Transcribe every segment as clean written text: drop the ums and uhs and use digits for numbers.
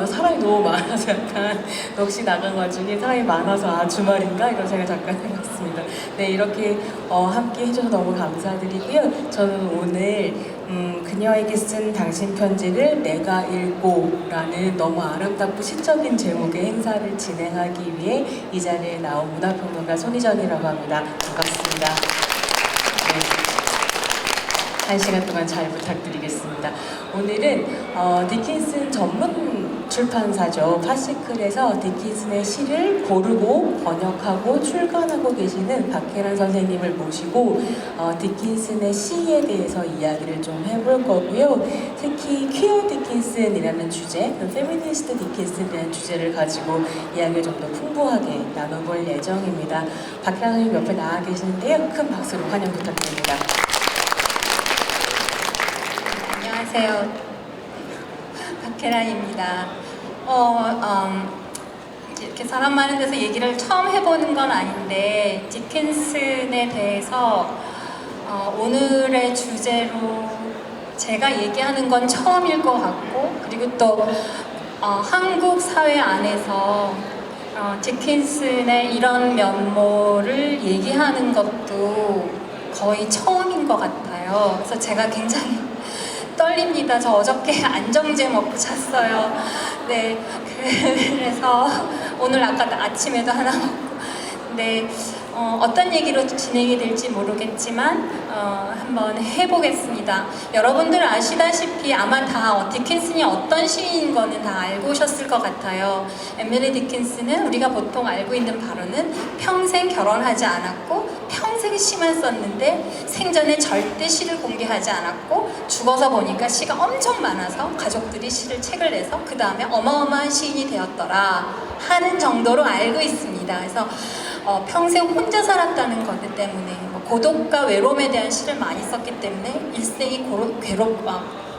많아서 사람이 너무 많아서 약간 넋이 나간 와중에 사람이 많아서 아 주말인가 이런 생각 잠깐 해봤습니다. 네, 이렇게 함께 해줘서 너무 감사드리고요. 저는 오늘 그녀에게 쓴 당신 편지를 내가 읽고 라는 너무 아름답고 시적인 제목의 행사를 진행하기 위해 이 자리에 나온 문화평론가 손희정이라고 합니다. 반갑습니다. 네. 1시간 동안 잘 부탁드리겠습니다. 오늘은 디킨슨 전문 출판사죠. 파시클에서 디킨슨의 시를 고르고 번역하고 출간하고 계시는 박혜란 선생님을 모시고 디킨슨의 시에 대해서 이야기를 좀 해볼 거고요. 특히 퀴어 디킨슨이라는 주제, 페미니스트 디킨슨이라는 주제를 가지고 이야기를 좀 더 풍부하게 나눠볼 예정입니다. 박혜란 선생님 옆에 나와 계시는데요. 큰 박수로 환영 부탁드립니다. 안녕하세요. 박혜란입니다. 이렇게 사람 많은 데서 얘기를 처음 해보는 건 아닌데 디킨슨에 대해서 오늘의 주제로 제가 얘기하는 건 처음일 것 같고, 그리고 또 한국 사회 안에서 디킨슨의 이런 면모를 얘기하는 것도 거의 처음인 것 같아요. 그래서 제가 굉장히 떨립니다. 저 어저께 안정제 먹고 잤어요. 네, 그래서 오늘 아까 아침에도 하나 먹고. 네, 어떤 얘기로 진행이 될지 모르겠지만 한번 해보겠습니다. 여러분들 아시다시피 아마 다 디킨슨이 어떤 시인인 거는 다 알고 오셨을 것 같아요. 에밀리 디킨슨은 우리가 보통 알고 있는 바로는 평생 결혼하지 않았고 평생 시만 썼는데 생전에 절대 시를 공개하지 않았고 죽어서 보니까 시가 엄청 많아서 가족들이 책을 내서 그 다음에 어마어마한 시인이 되었더라 하는 정도로 알고 있습니다. 그래서 평생 혼자 살았다는 것 때문에 고독과 외로움에 대한 시를 많이 썼기 때문에 일생이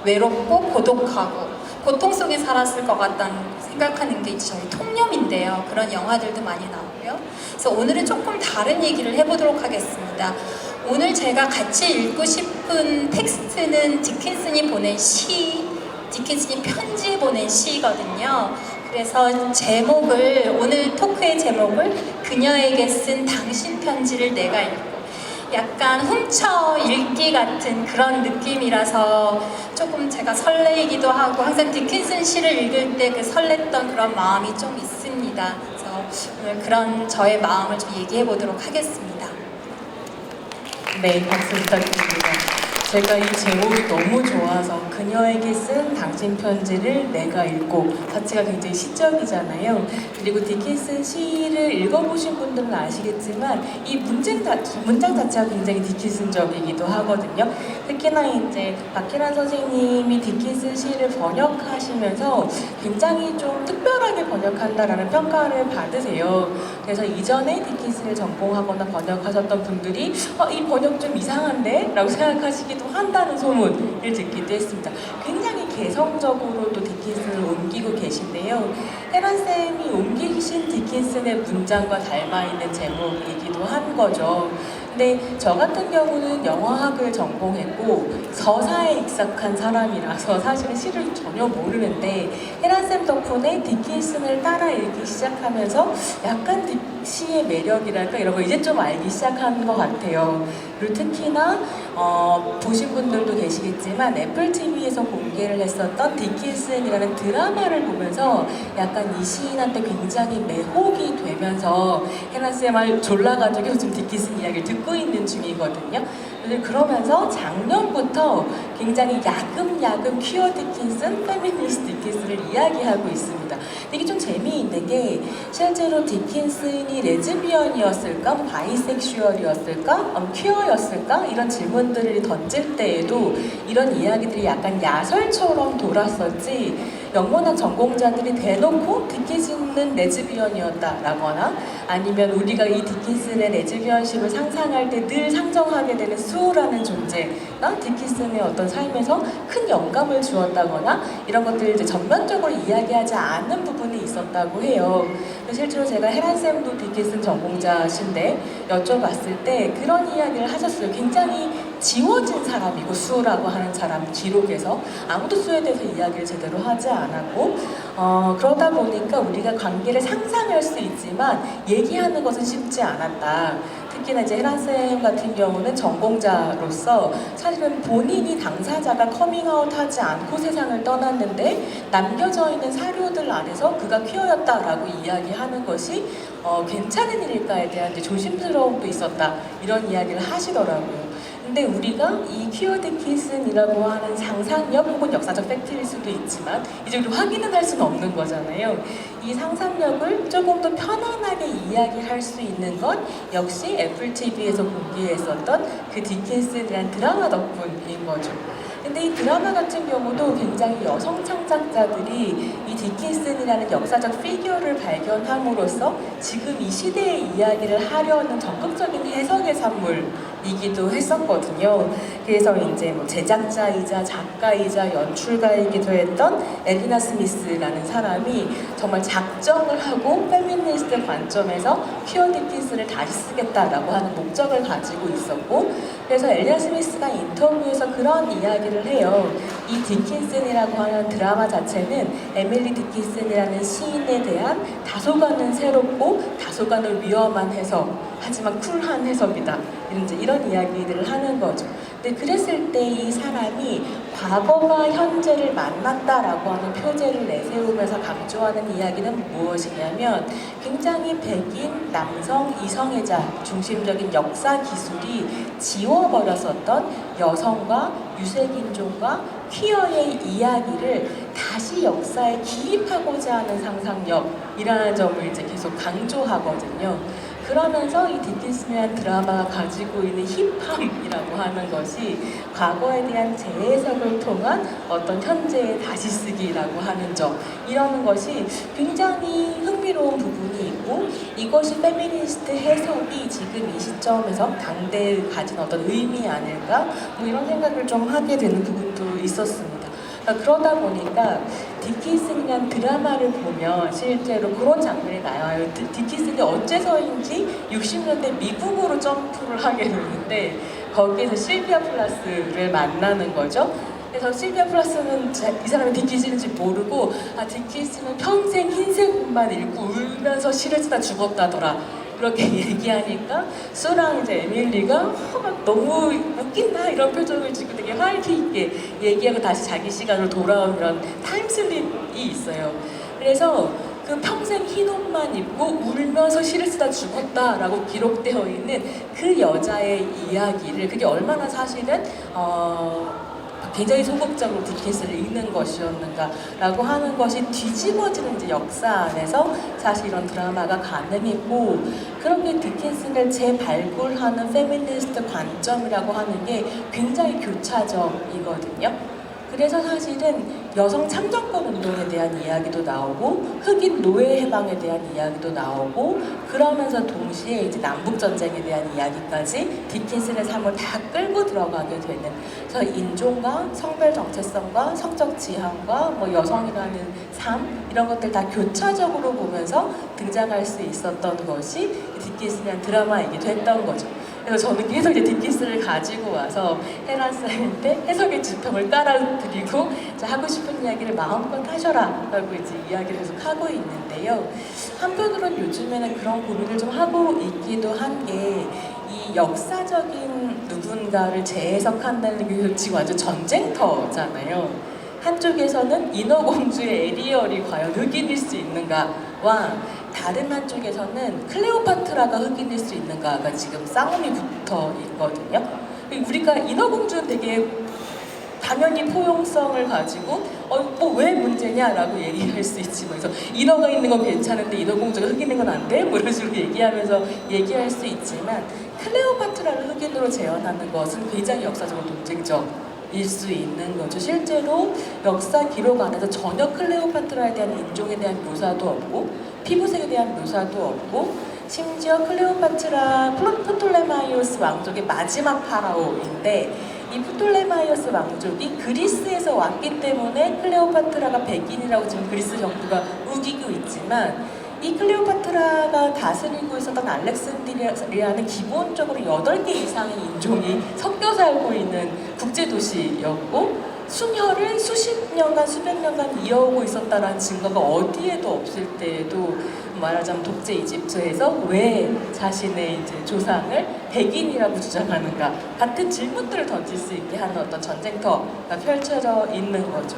외롭고 고독하고 고통 속에 살았을 것 같다는 생각하는 게 저희 통념인데요. 그런 영화들도 많이 나오고요. 그래서 오늘은 조금 다른 얘기를 해보도록 하겠습니다. 오늘 제가 같이 읽고 싶은 텍스트는 디킨슨이 보낸 시, 디킨슨이 편지 보낸 시거든요. 그래서 제목을, 오늘 토크의 제목을 그녀에게 쓴 당신 편지를 내가 읽고, 약간 훔쳐 읽기 같은 그런 느낌이라서 조금 제가 설레이기도 하고, 항상 디킨슨 시를 읽을 때 그 설렜던 그런 마음이 좀 있습니다. 그래서 오늘 그런 저의 마음을 좀 얘기해 보도록 하겠습니다. 네, 박수 부탁드립니다. 제가 이 제목이 너무 좋아서 그녀에게 쓴 당신 편지를 내가 읽고 자체가 굉장히 시적이잖아요. 그리고 디킨슨 시를 읽어보신 분들은 아시겠지만 이 문장 자체가 굉장히 디킨슨적이기도 하거든요. 특히나 이제 박혜란 선생님이 디킨슨 시를 번역하시면서 굉장히 좀 특별하게 번역한다라는 평가를 받으세요. 그래서 이전에 디킨슨을 전공하거나 번역하셨던 분들이 이 번역 좀 이상한데? 라고 생각하시기도 한다는 소문을 듣기도 했습니다. 굉장히 개성적으로 또 디킨슨을 옮기고 계신데요. 혜란쌤이 옮기신 디킨슨의 문장과 닮아있는 제목이기도 한 거죠. 근데 저 같은 경우는 영어학을 전공했고 서사에 익숙한 사람이라서 사실은 시를 전혀 모르는데 혜란쌤 덕분에 디킨슨을 따라 읽기 시작하면서 약간 시의 매력이랄까 이런 거 이제 좀 알기 시작한 것 같아요. 그리고 특히나 보신 분들도 계시겠지만 애플 TV에서 공개를 했었던 디킨슨이라는 드라마를 보면서 약간 이 시인한테 굉장히 매혹이 되면서 혜란쌤을 졸라가지고 요즘 디킨슨 이야기를 듣고 있는 중이거든요. 그러면서 작년부터 굉장히 야금야금 퀴어 디킨슨, 페미니스트 디킨슨을 이야기하고 있습니다. 이게 좀 재미있는 게 실제로 디킨슨이 레즈비언이었을까, 바이섹슈얼이었을까, 퀴어였을까 이런 질문들을 던질 때에도 이런 이야기들이 약간 야설처럼 돌았었지 영문학 전공자들이 대놓고 디킨슨은 레즈비언이었다라거나 아니면 우리가 이 디킨슨의 레즈비언십을 상상할 때 늘 상정하게 되는 수라는 존재가 디킨슨의 어떤 삶에서 큰 영감을 주었다거나 이런 것들을 이제 전면적으로 이야기하지 않은 부분이 있었다고 해요. 실제로 제가 혜란쌤도 디킨슨 전공자신데 여쭤봤을 때 그런 이야기를 하셨어요. 굉장히 지워진 사람이고 수라고 하는 사람 기록에서 아무도 수에 대해서 이야기를 제대로 하지 않았고 그러다 보니까 우리가 관계를 상상할 수 있지만 얘기하는 것은 쉽지 않았다. 특히나 이제 헤란쌤 같은 경우는 전공자로서 사실은 본인이 당사자가 커밍아웃하지 않고 세상을 떠났는데 남겨져 있는 사료들 안에서 그가 퀴어였다라고 이야기하는 것이 괜찮은 일일까에 대한 이제 조심스러움도 있었다, 이런 이야기를 하시더라고요. 근데 우리가 이 퀴어 디킨슨이라고 하는 상상력 혹은 역사적 팩트일 수도 있지만 이제 우리 확인은 할 수는 없는 거잖아요. 이 상상력을 조금 더 편안하게 이야기할 수 있는 건 역시 애플 TV에서 공개했었던 그 디킨슨이라는 드라마 덕분인 거죠. 근데 이 드라마 같은 경우도 굉장히 여성 창작자들이 이 디킨슨이라는 역사적 피규어를 발견함으로써 지금 이 시대의 이야기를 하려는 적극적인 해석의 산물이기도 했었거든요. 그래서 이제 뭐 제작자이자 작가이자 연출가이기도 했던 에리나 스미스라는 사람이 정말 작정을 하고 페미니스트 관점에서 퀴어 디킨슨을 다시 쓰겠다라고 하는 목적을 가지고 있었고, 그래서 에리나 스미스가 인터뷰에서 그런 이야기를 해요. 이 디킨슨이라고 하는 드라마 자체는 에밀리 디킨슨이라는 시인에 대한 다소간은 새롭고 다소간은 위험한 해석, 하지만 쿨한 해석이다, 이런 이야기들을 하는 거죠. 근데 그랬을 때 이 사람이 과거가 현재를 만났다라고 하는 표제를 내세우면서 강조하는 이야기는 무엇이냐면, 굉장히 백인 남성 이성애자 중심적인 역사 기술이 지워버렸었던 여성과 유색인종과 퀴어의 이야기를 다시 역사에 기입하고자 하는 상상력이라는 점을 이제 계속 강조하거든요. 그러면서 이 디킨슨이라는 드라마가 가지고 있는 힙함이라고 하는 것이 과거에 대한 재해석을 통한 어떤 현재의 다시 쓰기라고 하는 점, 이러는 것이 굉장히 흥미로운 부분이 있고, 이것이 페미니스트 해석이 지금 이 시점에서 당대에 가진 어떤 의미 아닐까, 뭐 이런 생각을 좀 하게 되는 부분도 있었습니다. 그러다 보니까 디킨슨이라는 드라마를 보면 실제로 그런 장면이 나와요. 디킨슨이 어째서인지 60년대 미국으로 점프를 하게 되는데 거기에서 실비아 플라스를 만나는 거죠. 그래서 실비아 플라스는 이 사람이 디킨슨인지 모르고, 디킨슨은 평생 흰색 옷만 입고 울면서 시를 쓰다 죽었다더라, 그렇게 얘기하니까 수랑 이제 에밀리가 막 너무 웃긴다 이런 표정을 짓고 되게 활기 있게 얘기하고 다시 자기 시간으로 돌아오는 이런 타임슬립이 있어요. 그래서 그 평생 흰 옷만 입고 울면서 시를 쓰다 죽었다라고 기록되어 있는 그 여자의 이야기를, 그게 얼마나 사실은 굉장히 소극적으로 디킨슨을 읽는 것이었는가라고 하는 것이 뒤집어지는 이제 역사 안에서 사실 이런 드라마가 가능했고, 그렇게 디킨슨을 재발굴하는 페미니스트 관점이라고 하는 게 굉장히 교차적이거든요. 그래서 사실은 여성 참정권 운동에 대한 이야기도 나오고 흑인 노예 해방에 대한 이야기도 나오고, 그러면서 동시에 이제 남북 전쟁에 대한 이야기까지 디킨슨의 삶을 다 끌고 들어가게 되는, 그래서 인종과 성별 정체성과 성적 지향과 뭐 여성이라는 삶, 이런 것들 다 교차적으로 보면서 등장할 수 있었던 것이 디킨슨이라는 드라마이기도 했던 거죠. 그래서 저는 계속 이제 디킨슨을 가지고 와서 헤란쌤한테 해석의 지평을 깔아드리고 하고 싶은 이야기를 마음껏 하셔라 라고 이제 이야기를 계속 하고 있는데요. 한편으로는 요즘에는 그런 고민을 좀 하고 있기도 한 게, 이 역사적인 누군가를 재해석한다는 게 지금 완전 전쟁터잖아요. 한쪽에서는 인어공주의 에리얼이 과연 흑인일 수 있는가와, 다른 한쪽에서는 클레오파트라가 흑인일 수 있는가가 지금 싸움이 붙어 있거든요. 우리가 인어공주는 되게 당연히 포용성을 가지고 뭐 왜 문제냐라고 얘기할 수 있지만, 그래서 인어가 있는 건 괜찮은데 인어공주가 흑인인 건 안 돼? 뭐 이런 식으로 얘기하면서 얘기할 수 있지만, 클레오파트라를 흑인으로 재현하는 것은 굉장히 역사적으로 논쟁적일 수 있는 거죠. 실제로 역사 기록 안에서 전혀 클레오파트라에 대한 인종에 대한 묘사도 없고 피부색에 대한 묘사도 없고, 심지어 클레오파트라 프톨레마이오스 왕족의 마지막 파라오인데, 이 프톨레마이오스 왕족이 그리스에서 왔기 때문에 클레오파트라가 백인이라고 지금 그리스 정부가 우기고 있지만, 이 클레오파트라가 다스리고 있었던 알렉산드리아는 기본적으로 8개 이상의 인종이 섞여 살고 있는 국제도시였고 순혈을 수십 년간, 수백 년간 이어오고 있었다는 증거가 어디에도 없을 때에도 말하자면 독재 이집트에서 왜 자신의 이제 조상을 백인이라고 주장하는가 같은 질문들을 던질 수 있게 하는 어떤 전쟁터가 펼쳐져 있는 거죠.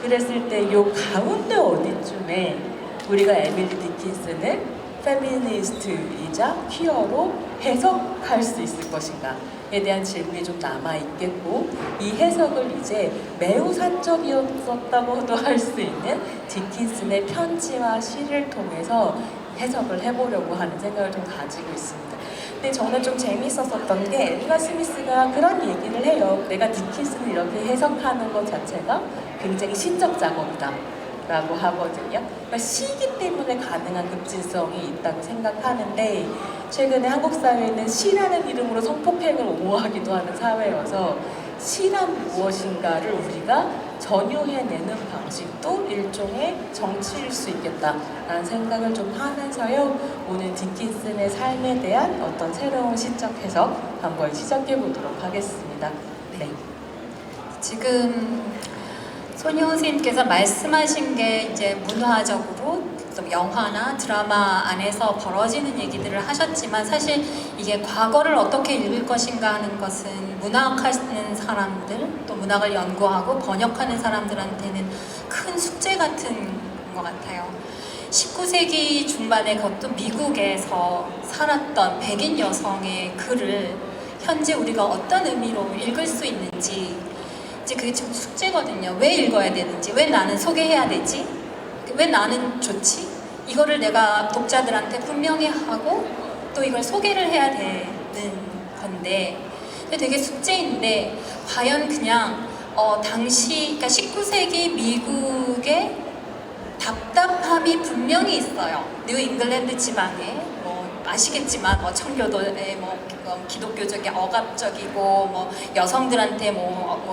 그랬을 때 요 가운데 어디쯤에 우리가 에밀리 디킨슨을 페미니스트이자 퀴어로 해석할 수 있을 것인가에 대한 질문이 좀 남아있겠고, 이 해석을 이제 매우 사적이었다고도 할 수 있는 디킨슨의 편지와 시를 통해서 해석을 해보려고 하는 생각을 좀 가지고 있습니다. 근데 저는 좀 재밌었던 게 엘리나 스미스가 그런 얘기를 해요. 내가 디킨슨을 이렇게 해석하는 것 자체가 굉장히 시적 작업이다 라고 하거든요. 그러니까 시이기 때문에 가능한 급진성이 있다고 생각하는데, 최근에 한국 사회는 시라는 이름으로 성폭행을 옹호하기도 하는 사회여서 시란 무엇인가를 우리가 전유해내는 방식도 일종의 정치일 수 있겠다라는 생각을 좀 하면서요, 오늘 디킨슨의 삶에 대한 어떤 새로운 시적 해석 한번 시작해 보도록 하겠습니다. 네. 지금 손희원 선생님께서 말씀하신 게 이제 문화적으로 좀 영화나 드라마 안에서 벌어지는 얘기들을 하셨지만, 사실 이게 과거를 어떻게 읽을 것인가 하는 것은 문학하는 사람들, 또 문학을 연구하고 번역하는 사람들한테는 큰 숙제 같은 것 같아요. 19세기 중반에 그것도 미국에서 살았던 백인 여성의 글을 현재 우리가 어떤 의미로 읽을 수 있는지, 이제 그게 좀 숙제거든요. 왜 읽어야 되는지, 왜 나는 소개해야 되지, 왜 나는 좋지, 이거를 내가 독자들한테 분명히 하고 또 이걸 소개를 해야 되는 건데, 근데 되게 숙제인데, 과연 그냥 당시, 그러니까 19세기 미국의 답답함이 분명히 있어요. 뉴 잉글랜드 지방에 아시겠지만 청교도의 기독교적인 억압적이고 여성들한테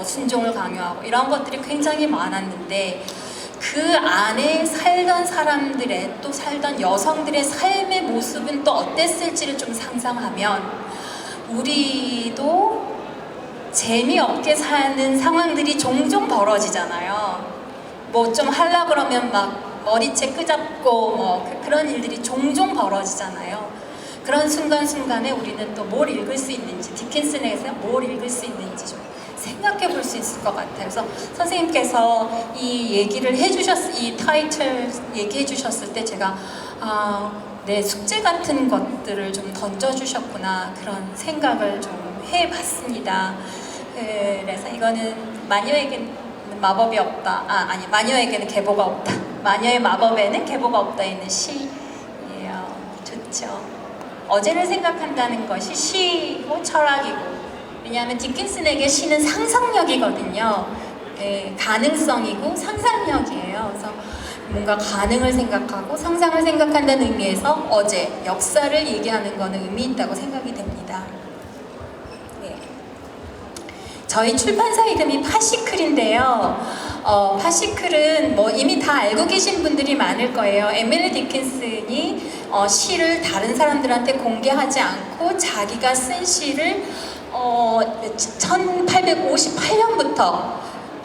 순종을 강요하고 이런 것들이 굉장히 많았는데, 그 안에 살던 사람들의, 또 살던 여성들의 삶의 모습은 또 어땠을지를 좀 상상하면 우리도 재미없게 사는 상황들이 종종 벌어지잖아요. 좀 하려고 그러면 막 머리채 끄잡고 그런 일들이 종종 벌어지잖아요. 그런 순간순간에 우리는 또 뭘 읽을 수 있는지, 디킨슨에서 뭘 읽을 수 있는지 좀 생각해 볼 수 있을 것 같아요. 그래서 선생님께서 이 얘기를 이 타이틀 얘기해 주셨을 때 제가 내 숙제 같은 것들을 좀 던져주셨구나, 그런 생각을 좀 해봤습니다. 그래서 이거는 마녀에겐 마법이 없다. 아니, 마녀에게는 계보가 없다. 마녀의 마법에는 계보가 없다 있는 시예요. 좋죠. 어제를 생각한다는 것이 시고 철학이고, 왜냐하면 디킨슨에게 시는 상상력이거든요. 가능성이고 상상력이에요. 그래서 뭔가 가능을 생각하고 상상을 생각한다는 의미에서 어제, 역사를 얘기하는 거는 의미 있다고 생각이 됩니다. 저희 출판사 이름이 파시클인데요. 파시클은 이미 다 알고 계신 분들이 많을 거예요. 에밀리 디킨슨이 시를 다른 사람들한테 공개하지 않고 자기가 쓴 시를 1858년부터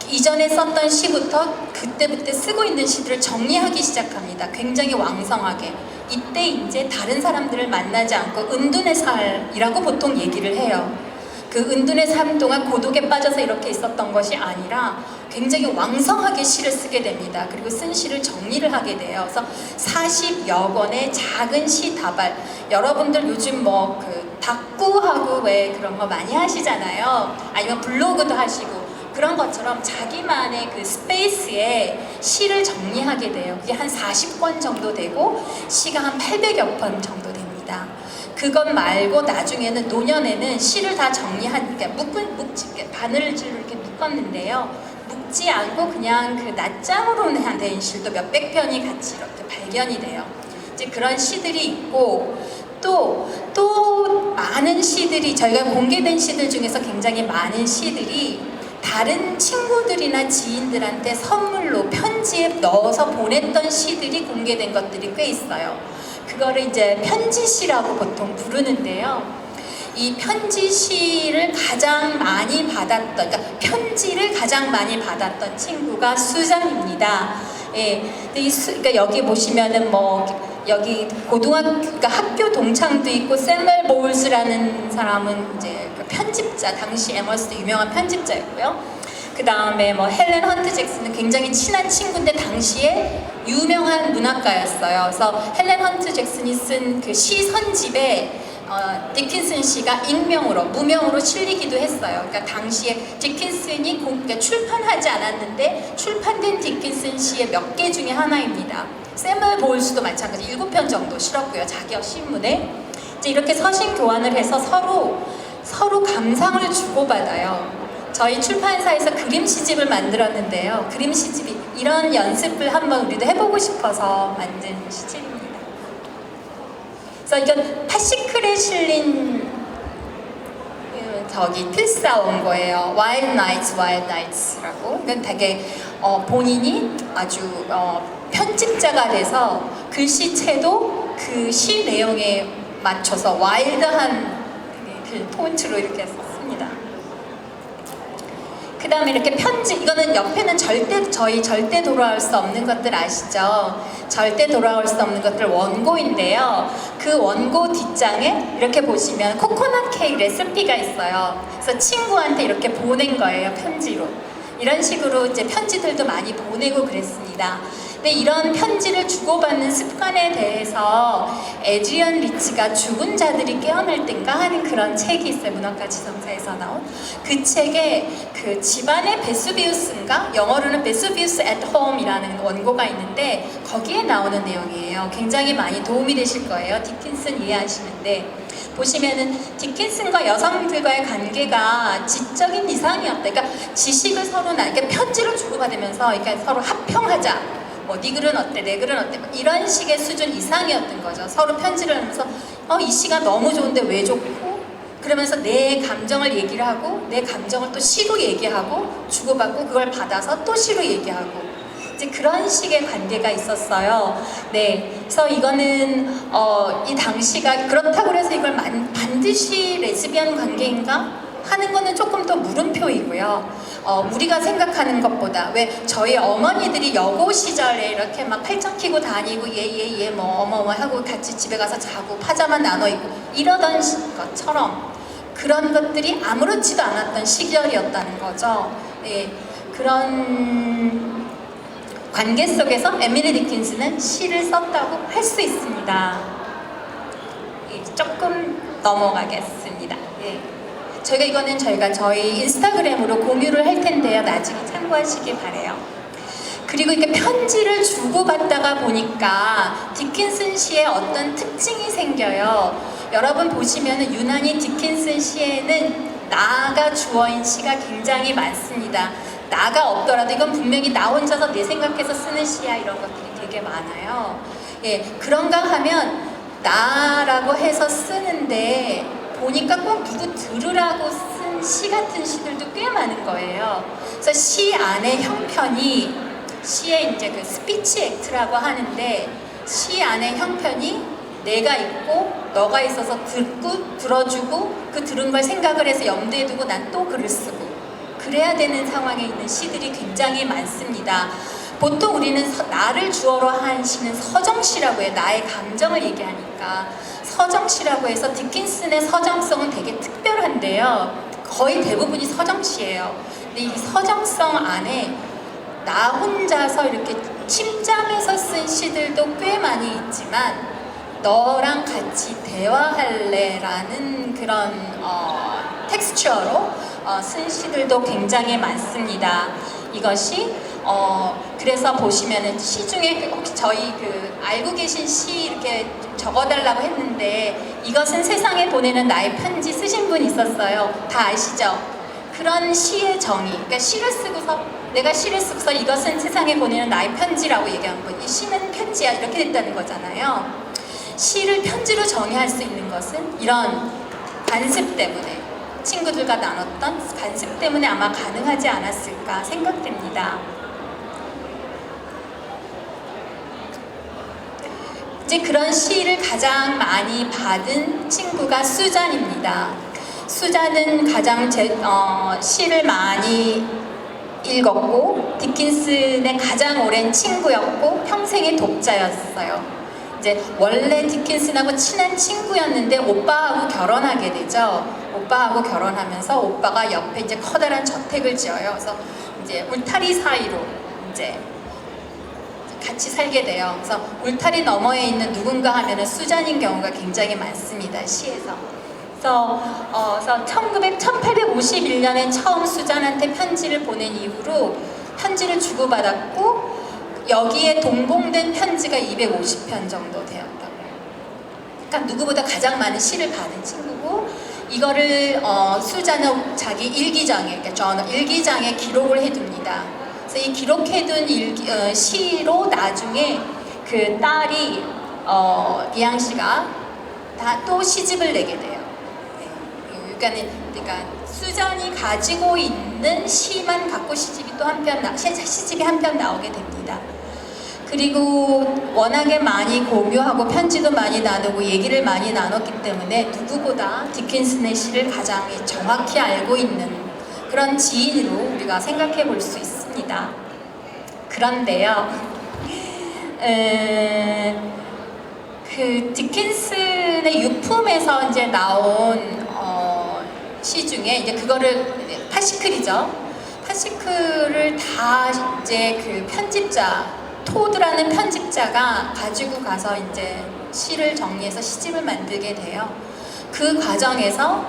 이전에 썼던 시부터 그때부터 쓰고 있는 시들을 정리하기 시작합니다. 굉장히 왕성하게. 이때 이제 다른 사람들을 만나지 않고 은둔의 삶이라고 보통 얘기를 해요. 그 은둔의 삶 동안 고독에 빠져서 이렇게 있었던 것이 아니라 굉장히 왕성하게 시를 쓰게 됩니다. 그리고 쓴 시를 정리를 하게 돼요. 그래서 40여 권의 작은 시 다발, 여러분들 요즘 다꾸하고 왜 그런 거 많이 하시잖아요. 아니면 블로그도 하시고, 그런 것처럼 자기만의 그 스페이스에 시를 정리하게 돼요. 그게 한 40권 정도 되고 시가 한 800여 권 정도 됩니다. 그것 말고 나중에는 노년에는 시를 다 정리하니까 바늘줄로 이렇게 묶었는데요. 묶지 않고 그냥 그 낱장으로 된 시도 몇백 편이 같이 이렇게 발견이 돼요. 이제 그런 시들이 있고, 또 많은 시들이, 저희가 공개된 시들 중에서 굉장히 많은 시들이 다른 친구들이나 지인들한테 선물로 편지에 넣어서 보냈던 시들이 공개된 것들이 꽤 있어요. 그거를 이제 편지시라고 보통 부르는데요. 이 편지시를 가장 많이 받았던, 그러니까 편지를 가장 많이 받았던 친구가 수잔입니다. 예, 근데 그러니까 여기 보시면은 뭐 여기 고등학교, 그러니까 학교 동창도 있고 세멜 보울스라는 사람은 이제 그 편집자, 당시 에머스도 유명한 편집자였고요. 그 다음에 뭐 헬렌 헌트 잭슨은 굉장히 친한 친구인데 당시에 유명한 문학가였어요. 그래서 헬렌 헌트 잭슨이 쓴 그 시 선집에 디킨슨 씨가 익명으로, 무명으로 실리기도 했어요. 그러니까 당시에 디킨슨이 그러니까 출판하지 않았는데 출판된 디킨슨 씨의 몇 개 중에 하나입니다. 세물 보울스도 마찬가지 7편 정도 실었고요. 자기 신문에. 이제 이렇게 서신 교환을 해서 서로 감상을 주고받아요. 저희 출판사에서 그림 시집을 만들었는데요. 그림 시집이 이런 연습을 한번 우리도 해보고 싶어서 만든 시집입니다. 그래서 이건 파시클에 실린 저기 필사 온 거예요. Wild Nights, Wild Nights라고. 이건 되게 본인이 아주 편집자가 돼서 글씨체도 그 시 내용에 맞춰서 와일드한 그 폰트로 이렇게 썼습니다. 그 다음에 이렇게 편지, 이거는 옆에는 절대 돌아올 수 없는 것들 아시죠? 절대 돌아올 수 없는 것들 원고인데요. 그 원고 뒷장에 이렇게 보시면 코코넛 케이크 레시피가 있어요. 그래서 친구한테 이렇게 보낸 거예요, 편지로. 이런 식으로 이제 편지들도 많이 보내고 그랬습니다. 근데 이런 편지를 주고받는 습관에 대해서 에드리언 리치가 죽은 자들이 깨어날 땐가 하는 그런 책이 있어요. 문학가 지성사에서 나온 그 책에 그 집안의 베수비우스인가? 영어로는 베수비우스 at home이라는 원고가 있는데 거기에 나오는 내용이에요. 굉장히 많이 도움이 되실 거예요. 디킨슨 이해하시는데 보시면은 디킨슨과 여성들과의 관계가 지적인 이상이었다. 그러니까 지식을 서로 이렇게 편지를 주고받으면서 그러니까 서로 합평하자. 뭐 네 글은 어때, 내 글은 어때, 이런 식의 수준 이상이었던 거죠. 서로 편지를 하면서 이 시가 너무 좋은데 왜 좋고, 그러면서 내 감정을 얘기를 하고 내 감정을 또 시로 얘기하고 주고받고 그걸 받아서 또 시로 얘기하고 이제 그런 식의 관계가 있었어요. 네, 그래서 이거는 이 당시가 그렇다고 해서 이걸 반드시 레즈비언 관계인가? 하는 거는 조금 더 물음표이고요. 우리가 생각하는 것보다 왜 저희 어머니들이 여고 시절에 이렇게 막 팔짱 끼고 다니고 얘 뭐 어머머 하고 같이 집에 가서 자고 파자마 나눠 입고 이러던 것처럼 그런 것들이 아무렇지도 않았던 시절이었다는 거죠. 네, 그런 관계 속에서 에밀리 디킨슨은 시를 썼다고 할 수 있습니다. 예, 조금 넘어가겠습니다. 예. 저희가 저희 인스타그램으로 공유를 할 텐데요. 나중에 참고하시기 바래요. 그리고 이렇게 편지를 주고받다가 보니까 디킨슨 시에 어떤 특징이 생겨요. 여러분 보시면은 유난히 디킨슨 시에는 나가 주어인 시가 굉장히 많습니다. 나가 없더라도 이건 분명히 나 혼자서 내 생각해서 쓰는 시야 이런 것들이 되게 많아요. 예, 그런가 하면 나라고 해서 쓰는데 보니까 꼭 누구 들으라고 쓴 시 같은 시들도 꽤 많은 거예요. 그래서 시 안의 형편이 시에 이제 그 스피치 액트라고 하는데 시 안의 형편이 내가 있고 너가 있어서 듣고 들어주고 그 들은 걸 생각을 해서 염두에 두고 난 또 글을 쓰고 그래야 되는 상황에 있는 시들이 굉장히 많습니다. 보통 우리는 나를 주어로 한 시는 서정시라고 해요. 나의 감정을 얘기하니까 서정시라고 해서 디킨슨의 서정성은 되게 특별한데요. 거의 대부분이 서정시예요. 근데 이 서정성 안에 나 혼자서 이렇게 침잠해서 쓴 시들도 꽤 많이 있지만 너랑 같이 대화할래 라는 그런 텍스처로 쓴 시들도 굉장히 많습니다. 이것이 그래서 보시면은 시 중에 혹시 저희 알고 계신 시 이렇게 적어달라고 했는데 이것은 세상에 보내는 나의 편지 쓰신 분 있었어요. 다 아시죠? 그런 시의 정의, 그러니까 내가 시를 쓰고서 이것은 세상에 보내는 나의 편지라고 얘기한 분, 이 시는 편지야 이렇게 됐다는 거잖아요. 시를 편지로 정의할 수 있는 것은 이런 관습 때문에 친구들과 나눴던 관습 때문에 아마 가능하지 않았을까 생각됩니다. 이제 그런 시를 가장 많이 받은 친구가 수잔입니다. 수잔은 가장 시를 많이 읽었고 디킨슨의 가장 오랜 친구였고 평생의 독자였어요. 이제 원래 디킨슨하고 친한 친구였는데 오빠하고 결혼하게 되죠. 오빠하고 결혼하면서 오빠가 옆에 이제 커다란 저택을 지어요. 그래서 이제 울타리 사이로 이제 같이 살게 돼요. 그래서 울타리 너머에 있는 누군가 하면은 수잔인 경우가 굉장히 많습니다. 시에서. 그래서 1851년에 처음 수잔한테 편지를 보낸 이후로 편지를 주고받았고 여기에 동봉된 편지가 250편 정도 되었다고. 그러니까 누구보다 가장 많은 시를 받은 친구고 이거를 수잔은 자기 일기장에, 그러니까 저는 일기장에 기록을 해둡니다. 그래서 이 기록해둔 시로 나중에 그 딸이 미양 씨가 다 또 시집을 내게 돼요. 그러니까 수잔이 가지고 있는 시만 갖고 시집이 또 시집이 한 편 나오게 됩니다. 그리고 워낙에 많이 공유하고 편지도 많이 나누고 얘기를 많이 나눴기 때문에 누구보다 디킨슨의 시를 가장 정확히 알고 있는 그런 지인으로 우리가 생각해 볼 수 있습니다. 그런데요, 그 디킨슨의 유품에서 이제 나온 시 중에 이제 그거를 파시클이죠. 파시클을 다 이제 그 편집자 토드라는 편집자가 가지고 가서 이제 시를 정리해서 시집을 만들게 돼요. 그 과정에서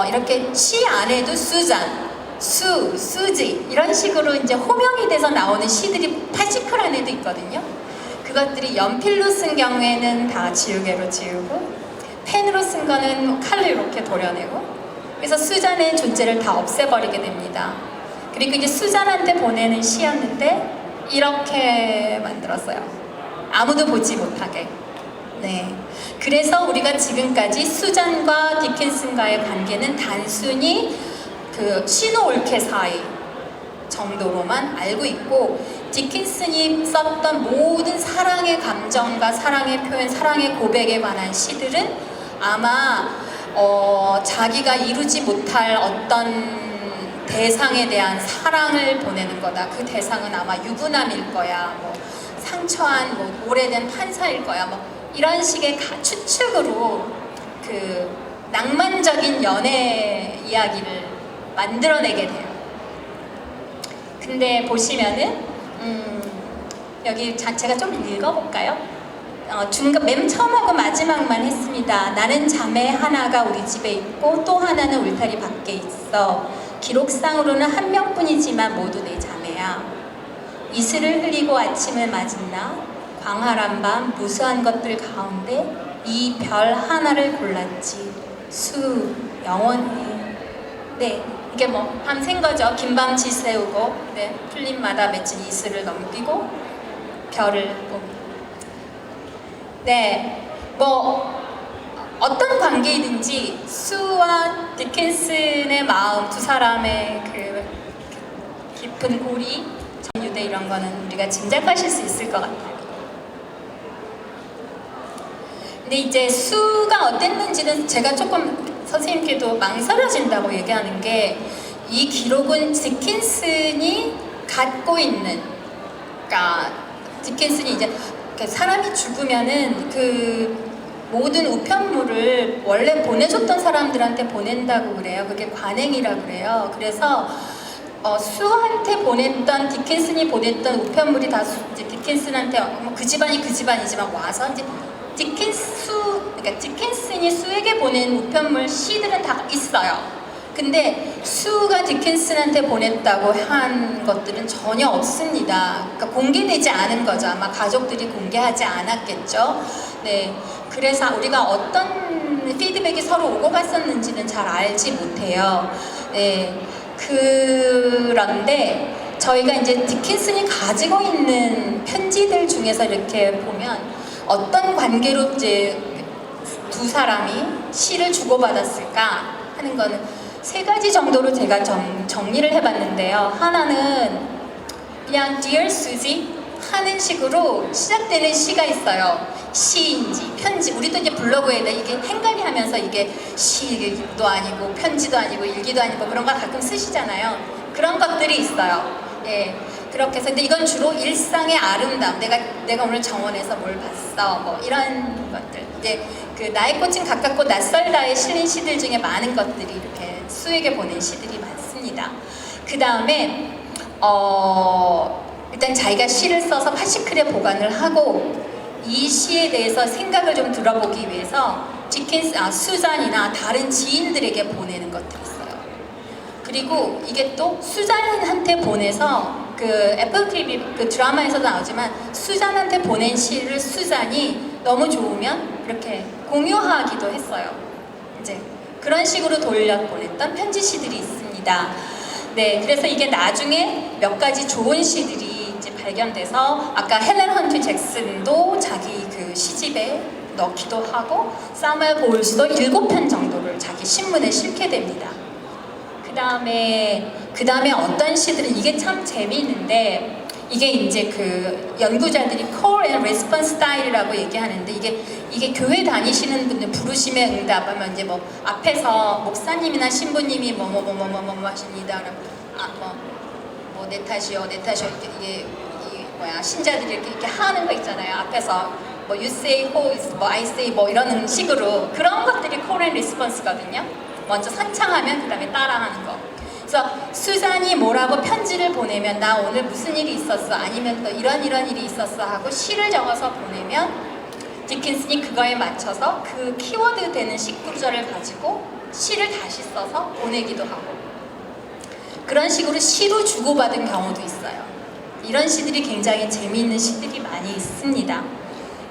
이렇게 시 안에도 수잔, 수지 이런 식으로 이제 호명이 돼서 나오는 시들이 파시클 안에도 있거든요. 그것들이 연필로 쓴 경우에는 다 지우개로 지우고 펜으로 쓴 거는 칼로 이렇게 도려내고 그래서 수잔의 존재를 다 없애버리게 됩니다. 그리고 이제 수잔한테 보내는 시였는데 이렇게 만들었어요. 아무도 보지 못하게. 네. 그래서 우리가 지금까지 수잔과 디킨슨과의 관계는 단순히 그 시노올케 사이 정도로만 알고 있고 디킨슨이 썼던 모든 사랑의 감정과 사랑의 표현, 사랑의 고백에 관한 시들은 아마 자기가 이루지 못할 어떤 대상에 대한 사랑을 보내는 거다. 그 대상은 아마 유부남일 거야. 뭐 상처한 뭐 오래된 판사일 거야. 뭐 이런 식의 추측으로 그 낭만적인 연애 이야기를 만들어내게 돼요. 근데 보시면은 여기 제가 좀 읽어볼까요? 맨 처음하고 마지막만 했습니다. 나는 자매 하나가 우리 집에 있고 또 하나는 울타리 밖에 있어. 기록상으로는 한 명뿐이지만 모두 내 자매야. 이슬을 흘리고 아침을 맞은 나 광활한 밤 무수한 것들 가운데 이 별 하나를 골랐지. 수 영원히. 네, 이게 뭐 밤샌 거죠. 긴 밤 지새우고 네, 풀잎마다 맺힌 이슬을 넘기고 별을 보고. 네, 뭐 어떤 관계이든지 수와 디킨슨의 마음, 두 사람의 그 깊은 고리, 전유대 이런 거는 우리가 짐작하실 수 있을 것 같아요. 근데 이제 수가 어땠는지는 제가 조금 선생님께도 망설여진다고 얘기하는 게 이 기록은 디킨슨이 갖고 있는, 그러니까 디킨슨이 이제 사람이 죽으면은 그 모든 우편물을 원래 보내줬던 사람들한테 보낸다고 그래요. 그게 관행이라고 그래요. 그래서 수한테 보냈던 디킨슨이 보냈던 우편물이 다 이제 디킨슨한테 그 집안이 그 집안이지만 와서 이제 그러니까 디킨슨이 수에게 보낸 우편물 시들은 다 있어요. 근데 수가 디킨슨한테 보냈다고 한 것들은 전혀 없습니다. 그러니까 공개되지 않은 거죠. 아마 가족들이 공개하지 않았겠죠. 네, 그래서 우리가 어떤 피드백이 서로 오고 갔었는지는 잘 알지 못해요. 네, 그런데 저희가 이제 디킨슨이 가지고 있는 편지들 중에서 이렇게 보면 어떤 관계로 이제 두 사람이 시를 주고받았을까 하는 거는 세 가지 정도로 제가 정리를 해봤는데요. 하나는 그냥 Dear Suzy 하는 식으로 시작되는 시가 있어요. 시인지 편지, 우리도 이제 블로그에다 이게 헷갈리 하면서 이게 시도 아니고 편지도 아니고 일기도 아니고 그런 거 가끔 쓰시잖아요. 그런 것들이 있어요. 예, 그렇게 해서 근데 이건 주로 일상의 아름다움, 내가 오늘 정원에서 뭘 봤어, 뭐 이런 것들. 이제 그 나의 꽃은 가깝고 낯설다에 실린 시들 중에 많은 것들이 이렇게 수에게 보낸 시들이 많습니다. 그 다음에 일단 자기가 시를 써서 파시클에 보관을 하고 이 시에 대해서 생각을 좀 들어보기 위해서 수잔이나 다른 지인들에게 보내는 것들이 있어요. 그리고 이게 또 수잔한테 보내서 그 애플 TV 그 드라마에서도 나오지만 수잔한테 보낸 시를 수잔이 너무 좋으면 이렇게 공유하기도 했어요. 이제 그런 식으로 돌려보냈던 편지 시들이 있습니다. 네, 그래서 이게 나중에 몇 가지 좋은 시들이 이제 발견돼서 아까 헬렌 헌트 잭슨도 자기 그 시집에 넣기도 하고 사무엘 볼스도 7편 정도를 자기 신문에 실게 됩니다. 그 다음에 어떤 시들은 이게 참 재미있는데 이게 이제 그 연구자들이 call and response style이라고 얘기하는데 이게 교회 다니시는 분들 부르심에 응답하면 이제 뭐 앞에서 목사님이나 신부님이 뭐 하십니다. 뭐 내 탓이요 이게 뭐야 신자들이 이렇게 하는 거 있잖아요. 앞에서 뭐 you say who is 뭐 I say 뭐 이런 식으로 그런 것들이 call and response거든요. 먼저 선창하면 그 다음에 따라하는 거. 그래서 수잔이 뭐라고 편지를 보내면 나 오늘 무슨 일이 있었어 아니면 또 이런 일이 있었어 하고 시를 적어서 보내면 디킨슨이 그거에 맞춰서 그 키워드 되는 시구절을 가지고 시를 다시 써서 보내기도 하고 그런 식으로 시로 주고받은 경우도 있어요. 이런 시들이 굉장히 재미있는 시들이 많이 있습니다.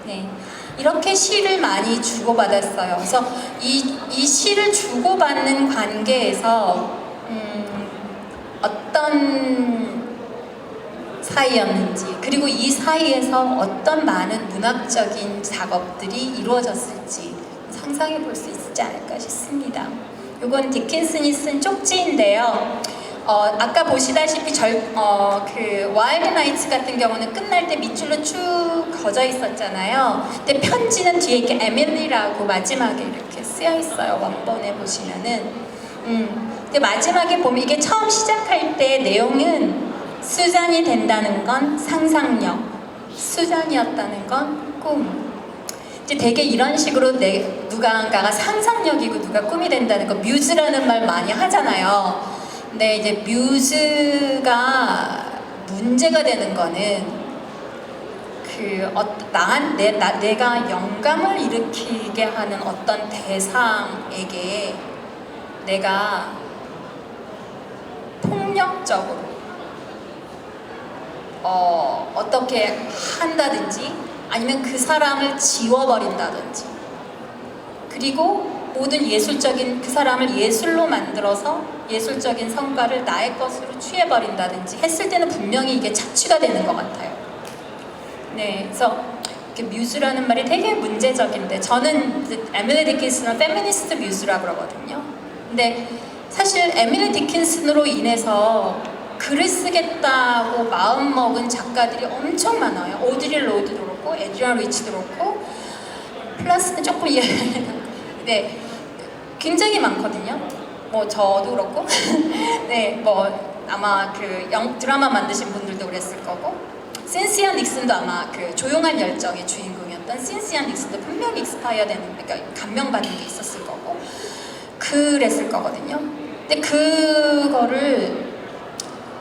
네. 이렇게 시를 많이 주고받았어요. 그래서 이 시를 주고받는 관계에서 어떤 사이였는지 그리고 이 사이에서 어떤 많은 문학적인 작업들이 이루어졌을지 상상해 볼 수 있지 않을까 싶습니다. 이건 디킨슨이 쓴 쪽지인데요. 아까 보시다시피 그 와일드 나이츠 같은 경우는 끝날 때 밑줄로 쭉 거져 있었잖아요. 근데 편지는 뒤에 이렇게 에밀리라고 마지막에 이렇게 쓰여 있어요. 원본에 보시면은. 근데 마지막에 보면 이게 처음 시작할 때 내용은 수잔이 된다는 건 상상력, 수잔이었다는 건 꿈. 이제 되게 이런 식으로 누가가 상상력이고 누가 꿈이 된다는 거 뮤즈라는 말 많이 하잖아요. 근데 이제 뮤즈가 문제가 되는 거는 내가 영감을 일으키게 하는 어떤 대상에게 내가 폭력적으로 어떻게 한다든지 아니면 그 사람을 지워버린다든지 그리고 모든 예술적인 그 사람을 예술로 만들어서 예술적인 성과를 나의 것으로 취해버린다든지 했을 때는 분명히 이게 착취가 되는 것 같아요. 네, 그래서 뮤즈라는 말이 되게 문제적인데 저는 에밀리 디킨슨은 페미니스트 뮤즈라고 그러거든요. 근데 사실 에밀리 디킨슨으로 인해서 글을 쓰겠다고 마음먹은 작가들이 엄청 많아요. 오드리 로드도 그렇고 에드리안 리치도 그렇고 플러스는 조금 네, 굉장히 많거든요. 뭐 저도 그렇고 네, 뭐 아마 그 드라마 만드신 분들도 그랬을 거고 신시아 닉슨도 아마 그 조용한 열정의 주인공이었던 신시아 닉슨도 분명히 익스파이어 되는 그러니까 감명받는 게 있었을 거고 그랬을 거거든요. 근데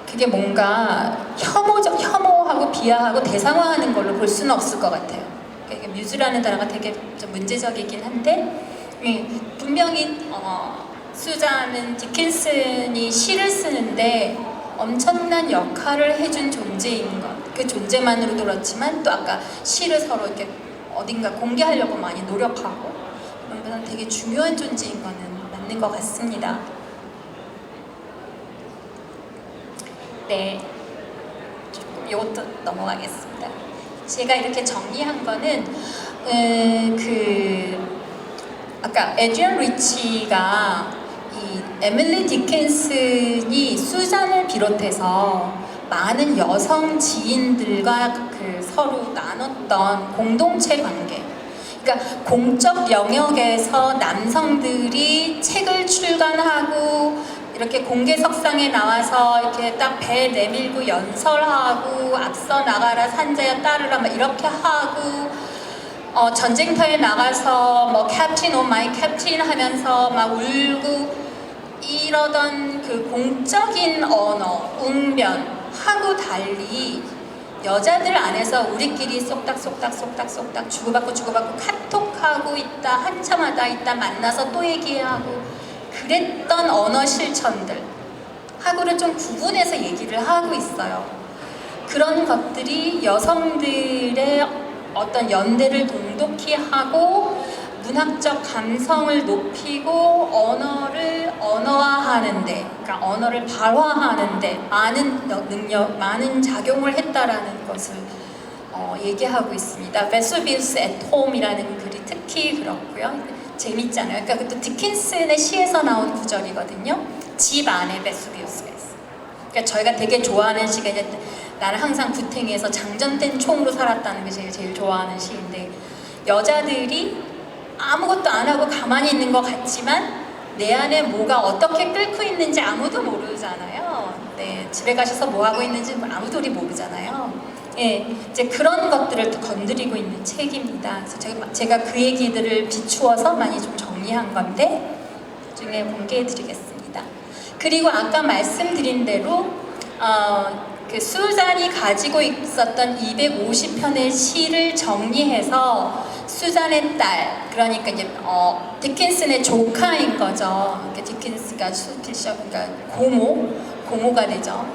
그게 뭔가 혐오하고 비하하고 대상화하는 걸로 볼 수는 없을 것 같아요. 그러니까 뮤즈라는 단어가 되게 좀 문제적이긴 한데 분명히 수잔은 디킨슨이 시를 쓰는데 엄청난 역할을 해준 존재인 것. 그 존재만으로도 그렇지만 또 아까 시를 서로 이렇게 어딘가 공개하려고 많이 노력하고 그런 데는 되게 중요한 존재인 거는 맞는 것 같습니다. 네, 조금 이것도 넘어가겠습니다. 제가 이렇게 정리한 거는 아까 에드리안 리치가 이 에밀리 디킨슨이 수잔을 비롯해서 많은 여성 지인들과 그 서로 나눴던 공동체 관계. 그러니까 공적 영역에서 남성들이 책을 출간하고 이렇게 공개석상에 나와서 이렇게 딱 배 내밀고 연설하고 앞서 나가라 산자야 따르라 막 이렇게 하고 전쟁터에 나가서 뭐 캡틴 오 마이 캡틴 하면서 막 울고 이러던 그 공적인 언어, 웅변하고 달리 여자들 안에서 우리끼리 쏙닥 주고받고 카톡하고 있다, 한참 하다 있다 만나서 또 얘기하고 그랬던 언어 실천들 하고를 좀 구분해서 얘기를 하고 있어요. 그런 것들이 여성들의 어떤 연대를 동독히 하고 문학적 감성을 높이고 언어를 언어화하는데, 그러니까 언어를 발화하는데 많은 능력, 많은 작용을 했다라는 것을 얘기하고 있습니다. 베소비우스 앳 홈이라는 글이 특히 그렇고요. 재밌잖아요. 그러니까 그것도 디킨슨의 시에서 나온 구절이거든요. 집 안에 베소비우스가 있어요. 그러니까 저희가 되게 좋아하는 시가 이제 나는 항상 구탱이에서 장전된 총으로 살았다는 게 제일 좋아하는 시인데 여자들이 아무것도 안 하고 가만히 있는 것 같지만 내 안에 뭐가 어떻게 끓고 있는지 아무도 모르잖아요. 네, 집에 가셔서 뭐 하고 있는지 아무도 모르잖아요. 예, 이제 그런 것들을 건드리고 있는 책입니다. 그래서 제가 그 얘기들을 비추어서 많이 좀 정리한 건데 나중에 공개해드리겠습니다. 그리고 아까 말씀드린 대로 그 수잔이 가지고 있었던 250편의 시를 정리해서 수잔의 딸, 그러니까 이제 디킨슨의 조카인 거죠. 그러니까 디킨스가 그러니까 고모가 되죠.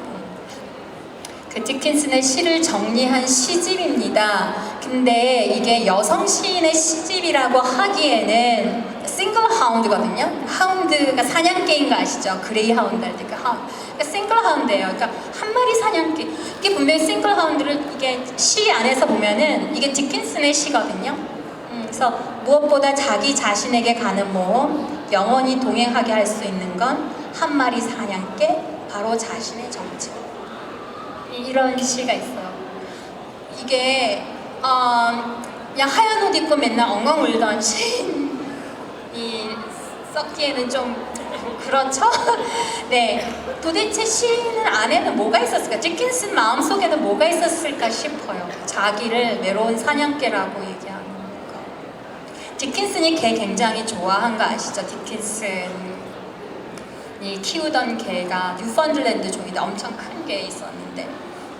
그 디킨슨의 시를 정리한 시집입니다. 근데 이게 여성 시인의 시집이라고 하기에는 싱글 하운드거든요. 하운드가 사냥개인 거 아시죠? 그레이 하운드 할 때 그 하운드. 그러니까 싱글 하운드예요. 그러니까 한 마리 사냥개. 이게 분명히 싱글 하운드를 이게 시 안에서 보면은 이게 디킨슨의 시거든요. 그래서 무엇보다 자기 자신에게 가는 모험, 영원히 동행하게 할 수 있는 건 한 마리 사냥개, 바로 자신의 정체. 이런 시가 있어요. 이게 그냥 하얀 옷 입고 맨날 엉엉 울던 시인이 썼기에는 좀 그렇죠? 네, 도대체 시인 안에는 뭐가 있었을까? 디킨슨 마음속에는 뭐가 있었을까 싶어요. 자기를 외로운 사냥개라고 얘기하는 거. 디킨슨이 개 굉장히 좋아한 거 아시죠? 디킨슨이 키우던 개가 뉴펀들랜드 종인데 엄청 큰 개 있었는데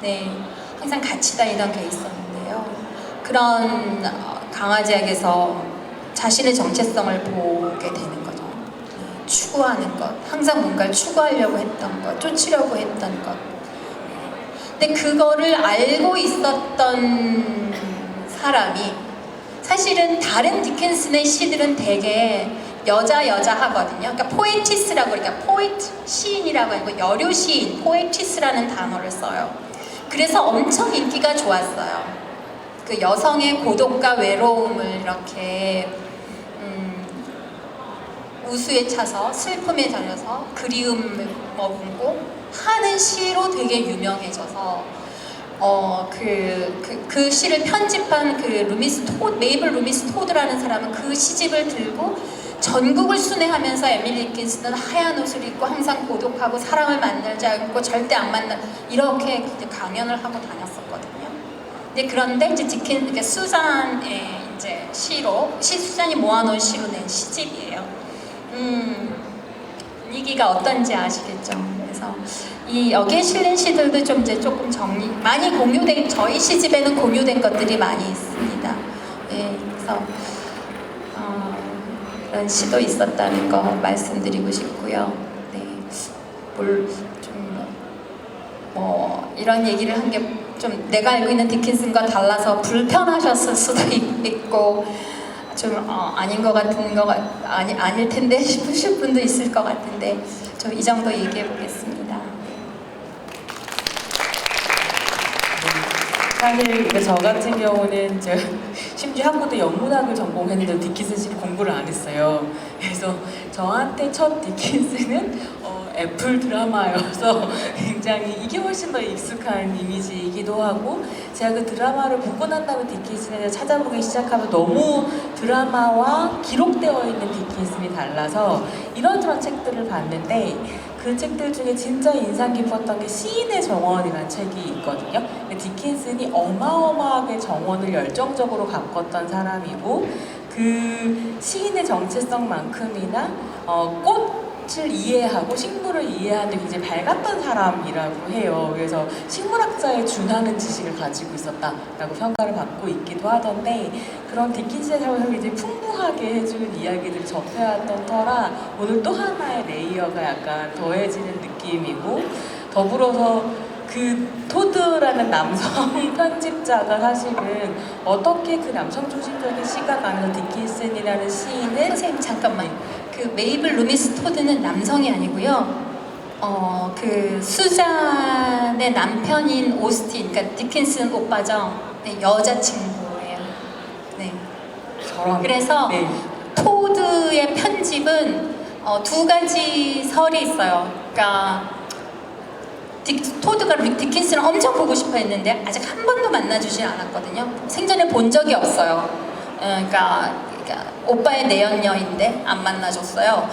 네, 항상 같이 다니던 게 있었는데요. 그런 강아지에게서 자신의 정체성을 보게 되는 거죠. 추구하는 것, 항상 뭔가를 추구하려고 했던 것, 쫓으려고 했던 것. 근데 그거를 알고 있었던 사람이 사실은 다른 디킨슨의 시들은 되게 여자 하거든요. 그러니까 포에티스라고, 그러니까 포에트 시인이라고 하고 여류 시인, 포에티스라는 단어를 써요. 그래서 엄청 인기가 좋았어요. 그 여성의 고독과 외로움을 이렇게 우수에 차서 슬픔에 달려서 그리움을 머금고 하는 시로 되게 유명해져서 그 시를 편집한 그 메이블 루미스 토드라는 사람은 그 시집을 들고 전국을 순회하면서 에밀리 디킨슨은 하얀 옷을 입고 항상 고독하고 사랑을 만나지 않고 절대 안 만나 이렇게 강연을 하고 다녔었거든요. 근데 그런데 이제 그러니까 수잔의 이제 수잔이 모아놓은 시로 낸 시집이에요. 분위기가 어떤지 아시겠죠? 그래서 여기에 실린 시들도 좀 이제 조금 많이 공유된, 저희 시집에는 공유된 것들이 많이 있습니다. 네, 그래서 그런 시도 있었다는 거 말씀드리고 싶고요. 네, 이런 얘기를 한 게 좀 내가 알고 있는 디킨슨과 달라서 불편하셨을 수도 있고 좀 아닌 것 같은 아닐 텐데 싶으실 분도 있을 것 같은데 좀 이 정도 얘기해 보겠습니다. 사실 이제 저 같은 경우는 제가 심지어 학부 때 영문학을 전공했는데 디킨슨 씨를 공부를 안 했어요. 그래서 저한테 첫 디킨슨은 애플 드라마여서 굉장히 이게 훨씬 더 익숙한 이미지이기도 하고, 제가 그 드라마를 보고 난 다음에 디킨슨을 찾아보기 시작하면 너무 드라마와 기록되어 있는 디킨슨이 달라서 이런저런 책들을 봤는데, 그 책들 중에 진짜 인상 깊었던 게 시인의 정원이라는 책이 있거든요. 디킨슨이 어마어마하게 정원을 열정적으로 가꿨던 사람이고, 그 시인의 정체성만큼이나 꽃을 이해하고 식물을 이해하는 데 굉장히 밝았던 사람이라고 해요. 그래서 식물학자에 준하는 지식을 가지고 있었다라고 평가를 받고 있기도 하던데, 그런 디킨슨의 삶을 굉장히 풍부하게 해주는 이야기들을 접해왔던 터라 오늘 또 하나의 레이어가 약간 더해지는 느낌이고, 더불어서 그 토드라는 남성 편집자가 사실은 어떻게 그 남성 중심적인 시각 안에서 디킨슨이라는 시인을 선생님 잠깐만. 그 메이블 루미스 토드는 남성이 아니고요. 그 수잔의 남편인 오스틴, 그러니까 디킨슨 오빠죠. 네, 여자친구예요. 네. 저랑 그래서 네. 토드의 편집은 두 가지 설이 있어요. 그러니까 토드가 디킨슨을 엄청 보고 싶어 했는데 아직 한 번도 만나주지 않았거든요. 생전에 본 적이 없어요. 그러니까 오빠의 내연녀인데 안 만나줬어요.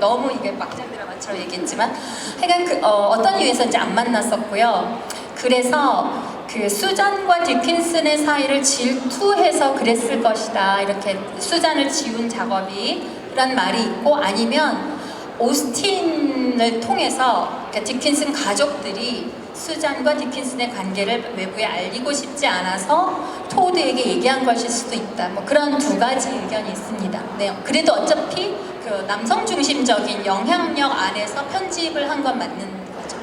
너무 이게 막장 드라마처럼 얘기했지만 하여간 어떤 이유에서 이제 안 만났었고요. 그래서 그 수잔과 디킨슨의 사이를 질투해서 그랬을 것이다. 이렇게 수잔을 지운 작업이 라는 말이 있고, 아니면 오스틴을 통해서 그러니까 디킨슨 가족들이 수잔과 디킨슨의 관계를 외부에 알리고 싶지 않아서 토드에게 얘기한 것일 수도 있다. 뭐 그런 두 가지 의견이 있습니다. 네, 그래도 어차피 그 남성 중심적인 영향력 안에서 편집을 한 건 맞는 거죠.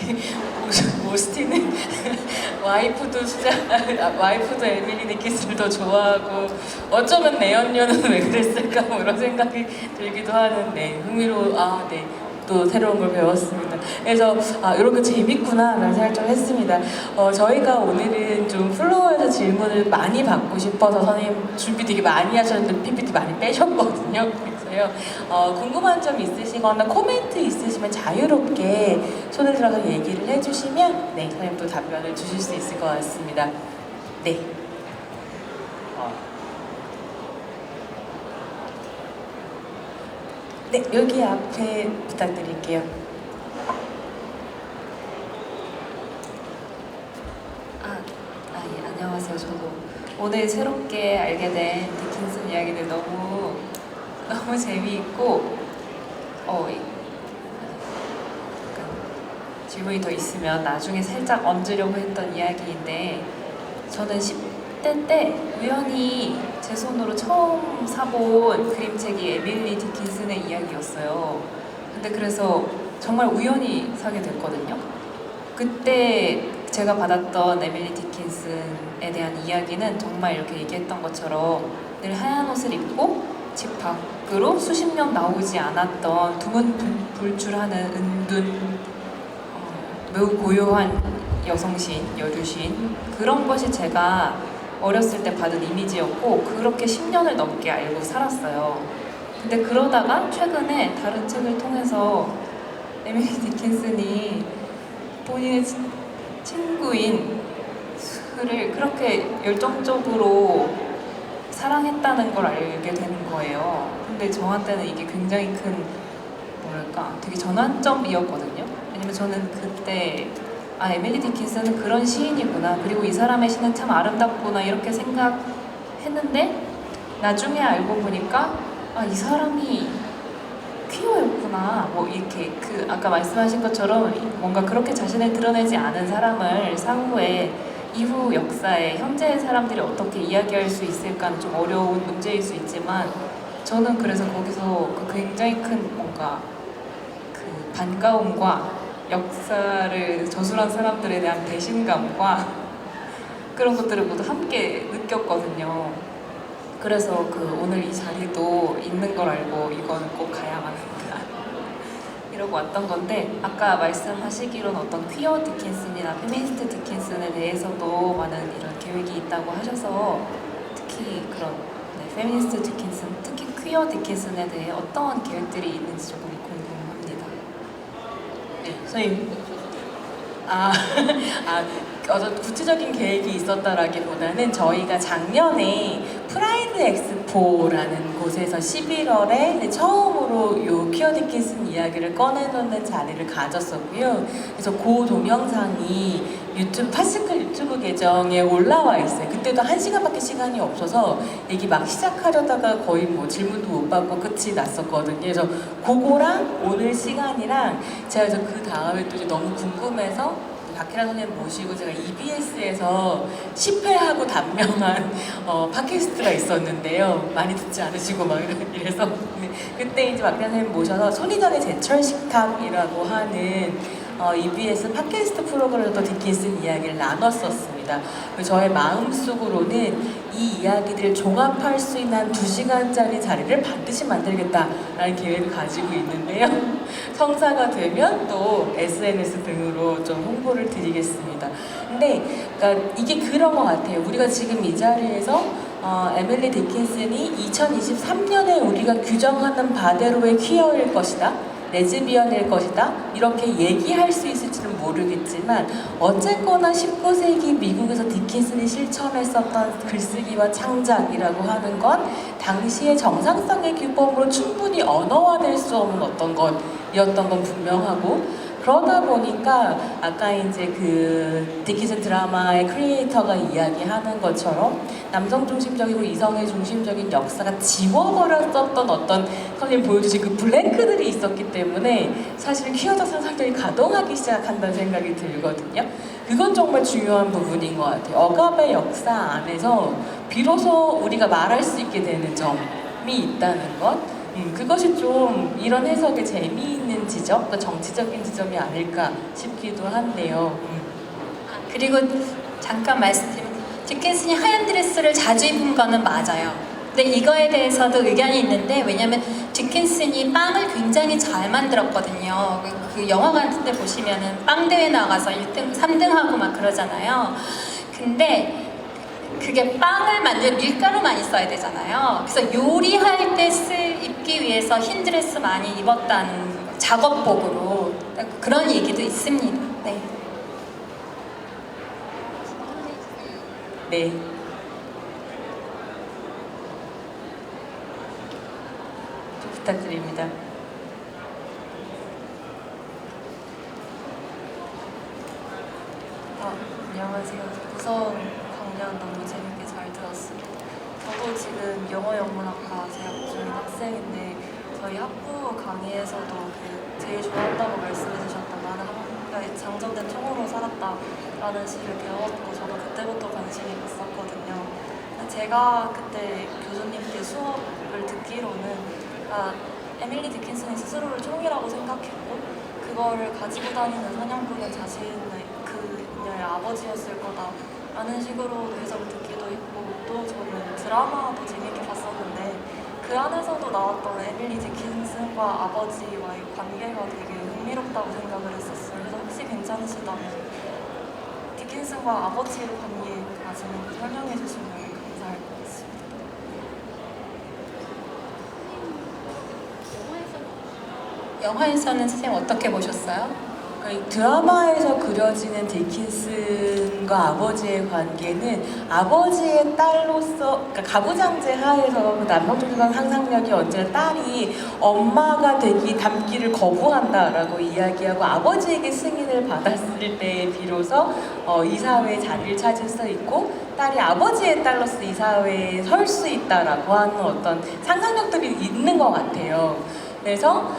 네. 오스틴은 와이프도 에밀리 디킨슨을 더 좋아하고, 어쩌면 내연녀는 왜 그랬을까 뭐 이런 생각이 들기도 하는데, 네, 또 새로운 걸 배웠습니다. 그래서 이렇게 재밌구나 라는 생각을 좀 했습니다. 저희가 오늘은 좀 플로어에서 질문을 많이 받고 싶어서 선생님 준비 되게 많이 하셨는데 PPT 많이 빼셨거든요. 그래서요, 궁금한 점 있으시거나 코멘트 있으시면 자유롭게 손을 들어서 얘기를 해주시면 네, 선생님 또 답변을 주실 수 있을 것 같습니다. 네. 네, 여기 앞에 부탁드릴게요. 예, 안녕하세요. 저도 오늘 새롭게 알게 된 디킨슨 이야기들 너무 재미있고, 약간 질문이 더 있으면 나중에 살짝 얹으려고 했던 이야기인데, 저는 10대 때 우연히 제 손으로 처음 사본 그림책이 에밀리 디킨슨의 이야기였어요. 근데 그래서 정말 우연히 사게 됐거든요. 그때 제가 받았던 에밀리 디킨슨에 대한 이야기는 정말 이렇게 얘기했던 것처럼 늘 하얀 옷을 입고 집 밖으로 수십 년 나오지 않았던 두문불출하는 은둔, 매우 고요한 여성신, 여주신, 그런 것이 제가 어렸을 때 받은 이미지였고, 그렇게 10년을 넘게 알고 살았어요. 근데 그러다가 최근에 다른 책을 통해서 에밀리 디킨슨이 본인의 친구인 수를 그렇게 열정적으로 사랑했다는 걸 알게 되는 거예요. 근데 저한테는 이게 굉장히 큰, 되게 전환점이었거든요. 왜냐면 저는 그때 에밀리 디킨슨은 그런 시인이구나, 그리고 이 사람의 시는 참 아름답구나, 이렇게 생각했는데 나중에 알고 보니까 이 사람이 퀴어였구나, 뭐 이렇게 아까 말씀하신 것처럼 뭔가 그렇게 자신을 드러내지 않은 사람을 사후에 이후 역사에 현재의 사람들이 어떻게 이야기할 수 있을까는 좀 어려운 문제일 수 있지만, 저는 그래서 거기서 굉장히 큰 뭔가 그 반가움과 역사를 저술한 사람들에 대한 배신감과 그런 것들을 모두 함께 느꼈거든요. 그래서 오늘 이 자리도 있는 걸 알고 이건 꼭 가야만 한다 이러고 왔던 건데 아까 말씀하시기로는 어떤 퀴어 디킨슨이나 페미니스트 디킨슨에 대해서도 많은 이런 계획이 있다고 하셔서 특히 그런 페미니스트 디킨슨, 특히 퀴어 디킨슨에 대해 어떤 계획들이 있는지 조금 궁금합니다. 네, 선생님. 어떤 구체적인 계획이 있었다라기보다는 저희가 작년에 프라이드 엑스포라는 곳에서 11월에 처음으로 요 퀴어 디킨슨 이야기를 꺼내놓는 자리를 가졌었고요. 그래서 그 동영상이 파스칼 유튜브 계정에 올라와 있어요. 그때도 1시간밖에 시간이 없어서 얘기 막 시작하려다가 거의 뭐 질문도 못 받고 끝이 났었거든요. 그래서 그거랑 오늘 시간이랑 제가 그래서 그 다음에 또 이제 너무 궁금해서 박혜란 선생님 모시고 제가 EBS에서 10회하고 단명한 팟캐스트가 있었는데요. 많이 듣지 않으시고 막 이래서 그때 이제 박혜란 선생님 모셔서 손희정의 제철 식탁이라고 하는 EBS 팟캐스트 프로그램에서 디킨슨 이야기를 나눴었습니다. 저의 마음속으로는 이 이야기들을 종합할 수 있는 한 2시간짜리 자리를 반드시 만들겠다라는 계획을 가지고 있는데요. 성사가 되면 또 SNS 등으로 좀 홍보를 드리겠습니다. 근데 그러니까 이게 그런 것 같아요. 우리가 지금 이 자리에서 에밀리 디킨슨이 2023년에 우리가 규정하는 바대로의 퀴어일 것이다. 레즈비언일 것이다 이렇게 얘기할 수 있을지는 모르겠지만 어쨌거나 19세기 미국에서 디킨슨이 실천했었던 글쓰기와 창작이라고 하는 건 당시의 정상성의 규범으로 충분히 언어화될 수 없는 어떤 것이었던 건 분명하고 그러다 보니까 아까 이제 그 디킨슨 드라마의 크리에이터가 이야기하는 것처럼 남성 중심적이고 이성의 중심적인 역사가 지워버렸었던 어떤 선생님 보여주신 그 블랭크들이 있었기 때문에 사실은 퀴어적 상상력이 가동하기 시작한다는 생각이 들거든요. 그건 정말 중요한 부분인 것 같아요. 억압의 역사 안에서 비로소 우리가 말할 수 있게 되는 점이 있다는 것. 그것이 좀 이런 해석의 재미있는 지점, 정치적인 지점이 아닐까 싶기도 한데요. 그리고 잠깐 말씀드리면 디킨슨이 하얀 드레스를 자주 입은 거는 맞아요. 근데 이거에 대해서도 의견이 있는데 왜냐면 디킨슨이 빵을 굉장히 잘 만들었거든요. 그 영화관 같은 데 보시면은 빵 대회 나가서 1등, 3등하고 막 그러잖아요. 근데 그게 빵을 만들 밀가루 많이 써야 되잖아요. 그래서 요리할 때 입기 위해서 흰 드레스 많이 입었다는 작업복으로 그런 얘기도 있습니다. 네. 네. 좀 부탁드립니다. 안녕하세요. 구성 강연 너무 재밌게 잘 들었습니다. 저도 지금 영어영문학과 재학 중인 학생인데 저희 학부 강의에서도 그 제일 좋아한다고 말씀해주셨던 나는 한국에 장정된 총으로 살았다라는 시를 배웠고 저도 그때부터 관심이 갔었거든요. 제가 그때 교수님께 수업을 듣기로는 에밀리 디킨슨이 스스로를 총이라고 생각했고 그거를 가지고 다니는 사냥꾼은 자신의 그녀의 아버지였을 거다라는 식으로 해석을 듣기도 했고 또 저는 드라마도 재밌게 봤었는데 그 안에서도 나왔던 에밀리 디킨슨과 아버지와의 관계가 되게 흥미롭다고 생각을 했었어요. 그래서 혹시 괜찮으시다면 디킨슨과 아버지의 관계까지는 설명해 주시면 감사할 것 같습니다. 영화에서는 선생님 어떻게 보셨어요? 드라마에서 그려지는 디킨슨과 아버지의 관계는 아버지의 딸로서, 그러니까 가부장제 하에서 그 남성중심적 상상력이 언제나 딸이 엄마가 담기를 거부한다라고 이야기하고 아버지에게 승인을 받았을 때 비로소 이 사회에 자리를 찾을 수 있고 딸이 아버지의 딸로서 이 사회에 설 수 있다라고 하는 어떤 상상력들이 있는 것 같아요. 그래서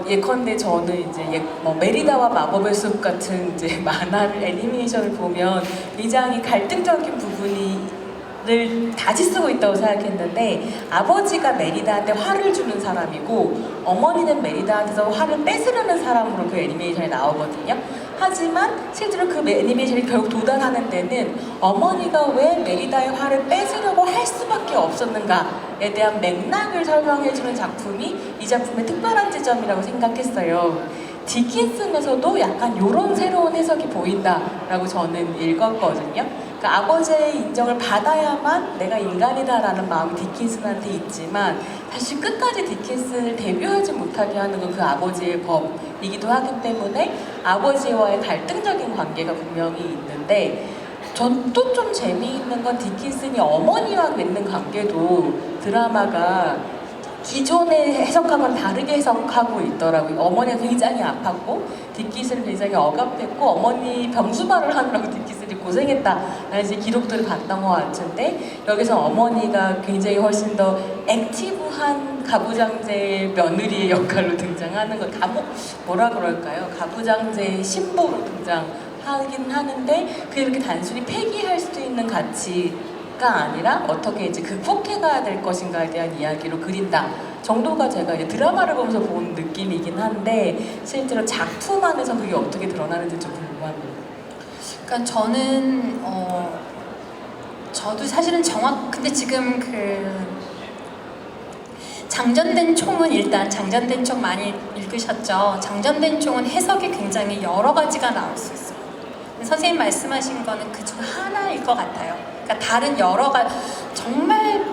예컨대 저는 이제 메리다와 마법의 숲 같은 이제 만화를 애니메이션을 보면 굉장히 갈등적인 부분을 다시 쓰고 있다고 생각했는데 아버지가 메리다한테 화를 주는 사람이고 어머니는 메리다한테서 화를 뺏으려는 사람으로 그 애니메이션에 나오거든요. 하지만 실제로 그 애니메이션이 결국 도달하는 데는 어머니가 왜 메리다의 화를 뺏으려고 할 수밖에 없었는가에 대한 맥락을 설명해주는 작품이 이 작품의 특별한 지점이라고 생각했어요. 디킨슨에서도 약간 이런 새로운 해석이 보인다라고 저는 읽었거든요. 그러니까 아버지의 인정을 받아야만 내가 인간이다라는 마음이 디킨슨한테 있지만 사실 끝까지 디킨슨을 데뷔하지 못하게 하는 건 그 아버지의 법이기도 하기 때문에 아버지와의 갈등적인 관계가 분명히 있는데 전 또 좀 재미있는 건 디킨슨이 어머니와 맺는 관계도 드라마가 기존의 해석하고는 다르게 해석하고 있더라고요. 어머니가 굉장히 아팠고 디킨슨은 굉장히 억압했고 어머니 병수발을 하느라고 디킨슨이 고생했다라는 이제 기록들을 봤던 것 같은데 여기서 어머니가 굉장히 훨씬 더 액티브한 가부장제의 며느리의 역할로 등장하는 것, 뭐라 그럴까요? 가부장제의 신부로 등장하긴 하는데 그게 이렇게 단순히 폐기할 수도 있는 가치가 아니라 어떻게 이제 극복해가야 될 것인가에 대한 이야기로 그린다 정도가 제가 이제 드라마를 보면서 본 느낌이긴 한데 실제로 작품 안에서 그게 어떻게 드러나는지 좀 궁금합니다. 그러니까 저는 저도 사실은 근데 지금 장전된 총은 일단 장전된 총 많이 읽으셨죠? 장전된 총은 해석이 굉장히 여러 가지가 나올 수 있어요. 선생님 말씀하신 거는 그중 하나일 것 같아요. 그러니까 다른 여러 가지 정말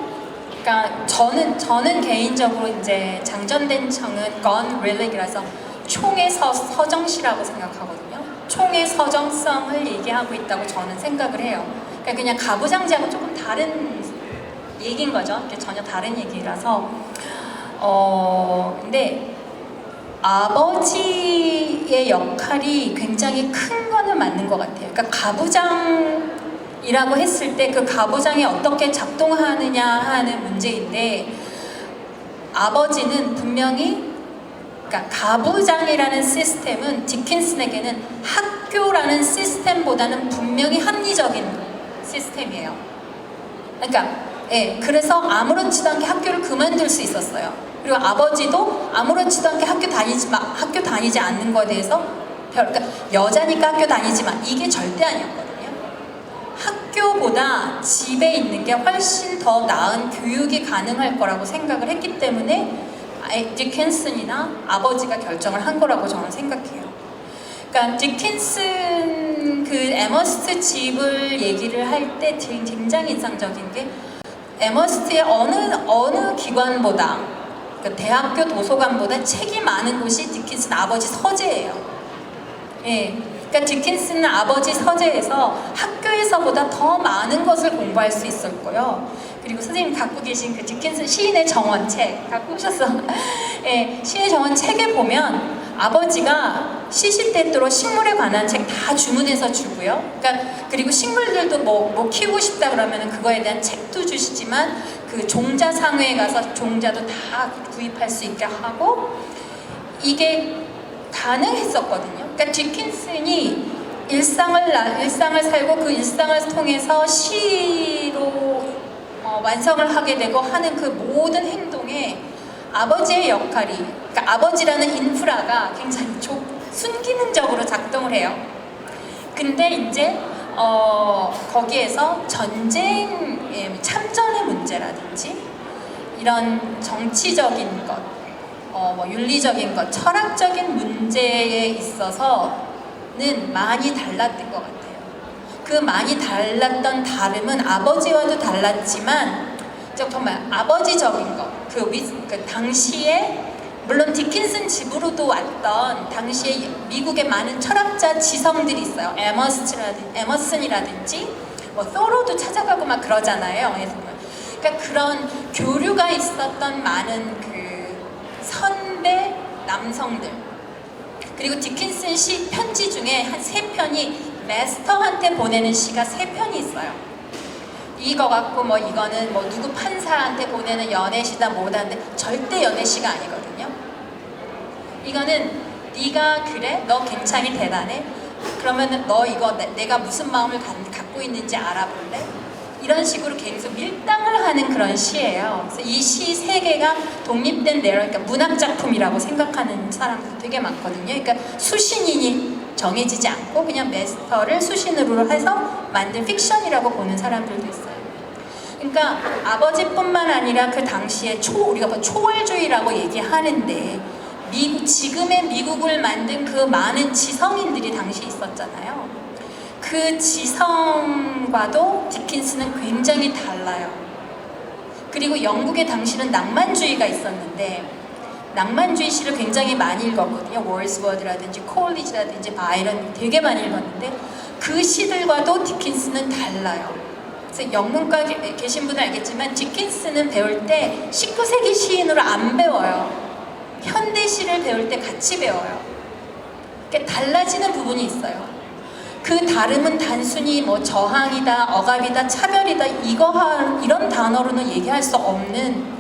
그러니까 저는 개인적으로 이제 장전된 총은 건 릴릭이라서 총의 서정시라고 생각하거든요. 총의 서정성을 얘기하고 있다고 저는 생각을 해요. 그러니까 그냥 가부장제하고 조금 다른 얘기인 거죠. 전혀 다른 얘기라서 근데 아버지의 역할이 굉장히 큰 거는 맞는 것 같아요. 그러니까 가부장이라고 했을 때 그 가부장이 어떻게 작동하느냐 하는 문제인데 아버지는 분명히 그러니까 가부장이라는 시스템은 디킨슨에게는 학교라는 시스템보다는 분명히 합리적인 시스템이에요. 그러니까 그래서 아무렇지도 않게 학교를 그만둘 수 있었어요. 그리고 아버지도 아무렇지도 않게 학교 다니지 않는 거에 대해서 그러니까 여자니까 학교 다니지 마 이게 절대 아니었거든요. 학교보다 집에 있는 게 훨씬 더 나은 교육이 가능할 거라고 생각을 했기 때문에 디킨슨이나 아버지가 결정을 한 거라고 저는 생각해요. 그러니까 디킨슨 그 에머스트 집을 얘기를 할 때 굉장히 인상적인 게 에머스트의 어느 기관보다 그러니까 대학교 도서관보다 책이 많은 곳이 디킨슨 아버지 서재예요. 그러니까 디킨슨은 아버지 서재에서 학교에서보다 더 많은 것을 공부할 수 있었고요. 그리고 선생님 갖고 계신 그 디킨슨 시인의 정원 책 갖고 오셨어. 시인의 정원 책에 보면 아버지가 시시때때로 식물에 관한 책 다 주문해서 주고요. 그러니까 그리고 식물들도 뭐 키우고 싶다 그러면 그거에 대한 책도 주시지만 그 종자 상회에 가서 종자도 다 구입할 수 있게 하고 이게 가능했었거든요. 그러니까 디킨슨이 일상을 살고 그 일상을 통해서 시로 완성을 하게 되고 하는 그 모든 행동에 아버지의 역할이 그러니까 아버지라는 인프라가 굉장히 순기능적으로 작동을 해요. 근데 이제 거기에서 전쟁, 참전의 문제라든지 이런 정치적인 것, 윤리적인 것, 철학적인 문제에 있어서는 많이 달랐던 것 같아요. 그 많이 달랐던 다름은 아버지와도 달랐지만 정말 아버지적인 것, 그 당시에 물론 디킨슨 집으로도 왔던 당시에 미국의 많은 철학자 지성들이 있어요. 에머슨이라든지 뭐 소로도 찾아가고 막 그러잖아요. 그러니까 그런 교류가 있었던 많은 그 선배 남성들 그리고 디킨슨 시 편지 중에 한 3편이 마스터한테 보내는 시가 3편이 있어요. 이거 갖고 뭐 이거는 뭐 누구 판사한테 보내는 연애시다 뭐다는데 절대 연애시가 아니거든요. 이거는 네가 그래? 너 굉장히 대단해? 그러면은 너 이거 내가 무슨 마음을 갖고 있는지 알아볼래? 이런 식으로 계속 밀당을 하는 그런 시예요. 그래서 이 시 3개가 독립된 내용, 그러니까 문학 작품이라고 생각하는 사람들 되게 많거든요. 그러니까 수신인이 정해지지 않고 그냥 메스터를 수신으로 해서 만든 픽션이라고 보는 사람들도 있어요. 그러니까 아버지뿐만 아니라 그 당시에 우리가 뭐 초월주의라고 얘기하는데 지금의 미국을 만든 그 많은 지성인들이 당시에 있었잖아요. 그 지성과도 디킨스는 굉장히 달라요. 그리고 영국에 당시는 낭만주의가 있었는데 낭만주의 시를 굉장히 많이 읽었거든요. 월스워드라든지 콜리지라든지 바이런 되게 많이 읽었는데 그 시들과도 디킨스는 달라요. 그래서 영문과 계신 분은 알겠지만 디킨스는 배울 때 19세기 시인으로 안 배워요. 현대 시를 배울 때 같이 배워요. 그러니까 달라지는 부분이 있어요. 그 다름은 단순히 뭐 저항이다, 억압이다, 차별이다 이런 단어로는 얘기할 수 없는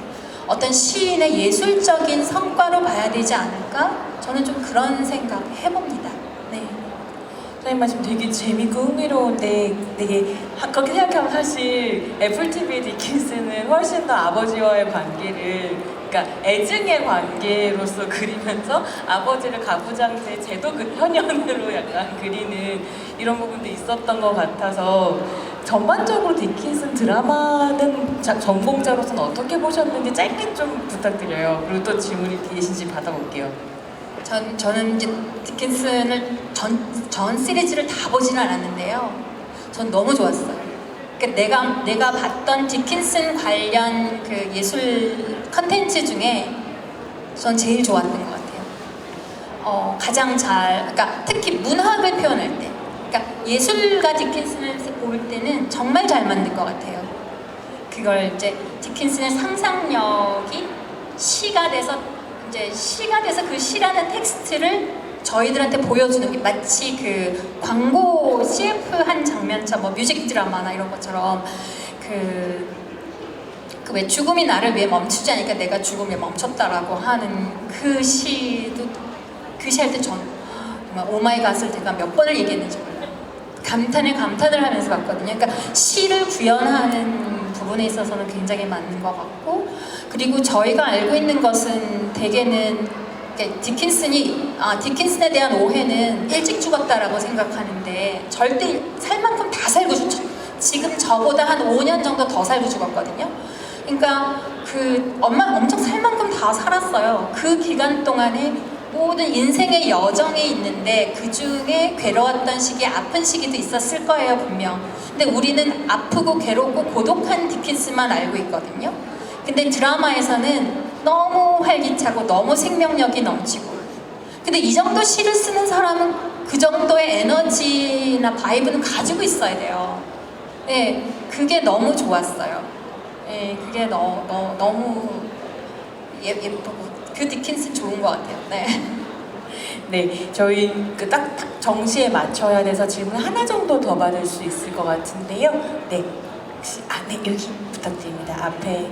어떤 시인의 예술적인 성과로 봐야 되지 않을까? 저는 좀 그런 생각 해봅니다. 네. 선생님 말씀 되게 재밌고 흥미로운데 되게 그렇게 생각하면 사실 애플TV의 디킨스는 훨씬 더 아버지와의 관계를 그러니까 애증의 관계로서 그리면서 아버지를 가부장제 제도 현현으로 약간 그리는 이런 부분도 있었던 것 같아서 전반적으로 디킨슨 드라마는 전공자로서는 어떻게 보셨는지 짧게 좀 부탁드려요. 그리고 또 질문이 계신지 받아볼게요. 저는 이제 디킨슨을 전 시리즈를 다 보지는 않았는데요. 전 너무 좋았어요. 그러니까 내가 봤던 디킨슨 관련 그 예술 컨텐츠 중에 전 제일 좋았던 것 같아요. 가장 그러니까 특히 문학을 표현할 때, 그러니까 예술가 디킨슨을 볼 때는 정말 잘 만든 것 같아요. 그걸 이제 디킨슨의 상상력이 시가 돼서 그 시라는 텍스트를 저희들한테 보여주는 게 마치 그 광고 CF 한 장면처럼 뭐 뮤직 드라마나 이런 것처럼 그 왜 죽음이 나를 왜 멈추지 않으니까 내가 죽음에 멈췄다라고 하는 그 시도 그 시 할 때 전 오마이갓을 제가 몇 번을 얘기했는지 몰라요. 감탄을 하면서 봤거든요. 그러니까 시를 구현하는 부분에 있어서는 굉장히 맞는 것 같고, 그리고 저희가 알고 있는 것은 대개는 디킨슨에 대한 오해는 일찍 죽었다라고 생각하는데 절대 살 만큼 다 살고 지금 저보다 한 5년 정도 더 살고 죽었거든요. 그러니까 엄청 살 만큼 다 살았어요. 그 기간 동안에 모든 인생의 여정이 있는데 그 중에 괴로웠던 시기, 아픈 시기도 있었을 거예요, 분명. 근데 우리는 아프고 괴롭고 고독한 디킨스만 알고 있거든요. 근데 드라마에서는 너무 활기차고 너무 생명력이 넘치고, 근데 이 정도 시를 쓰는 사람은 그 정도의 에너지나 바이브는 가지고 있어야 돼요. 네, 그게 너무 좋았어요. 네, 그게 너무 예쁘고 그 디킨슨 좋은 것 같아요. 네. 네, 저희 딱 정시에 맞춰야 돼서 질문 하나 정도 더 받을 수 있을 것 같은데요. 네, 혹시 네, 여기 부탁드립니다. 앞에.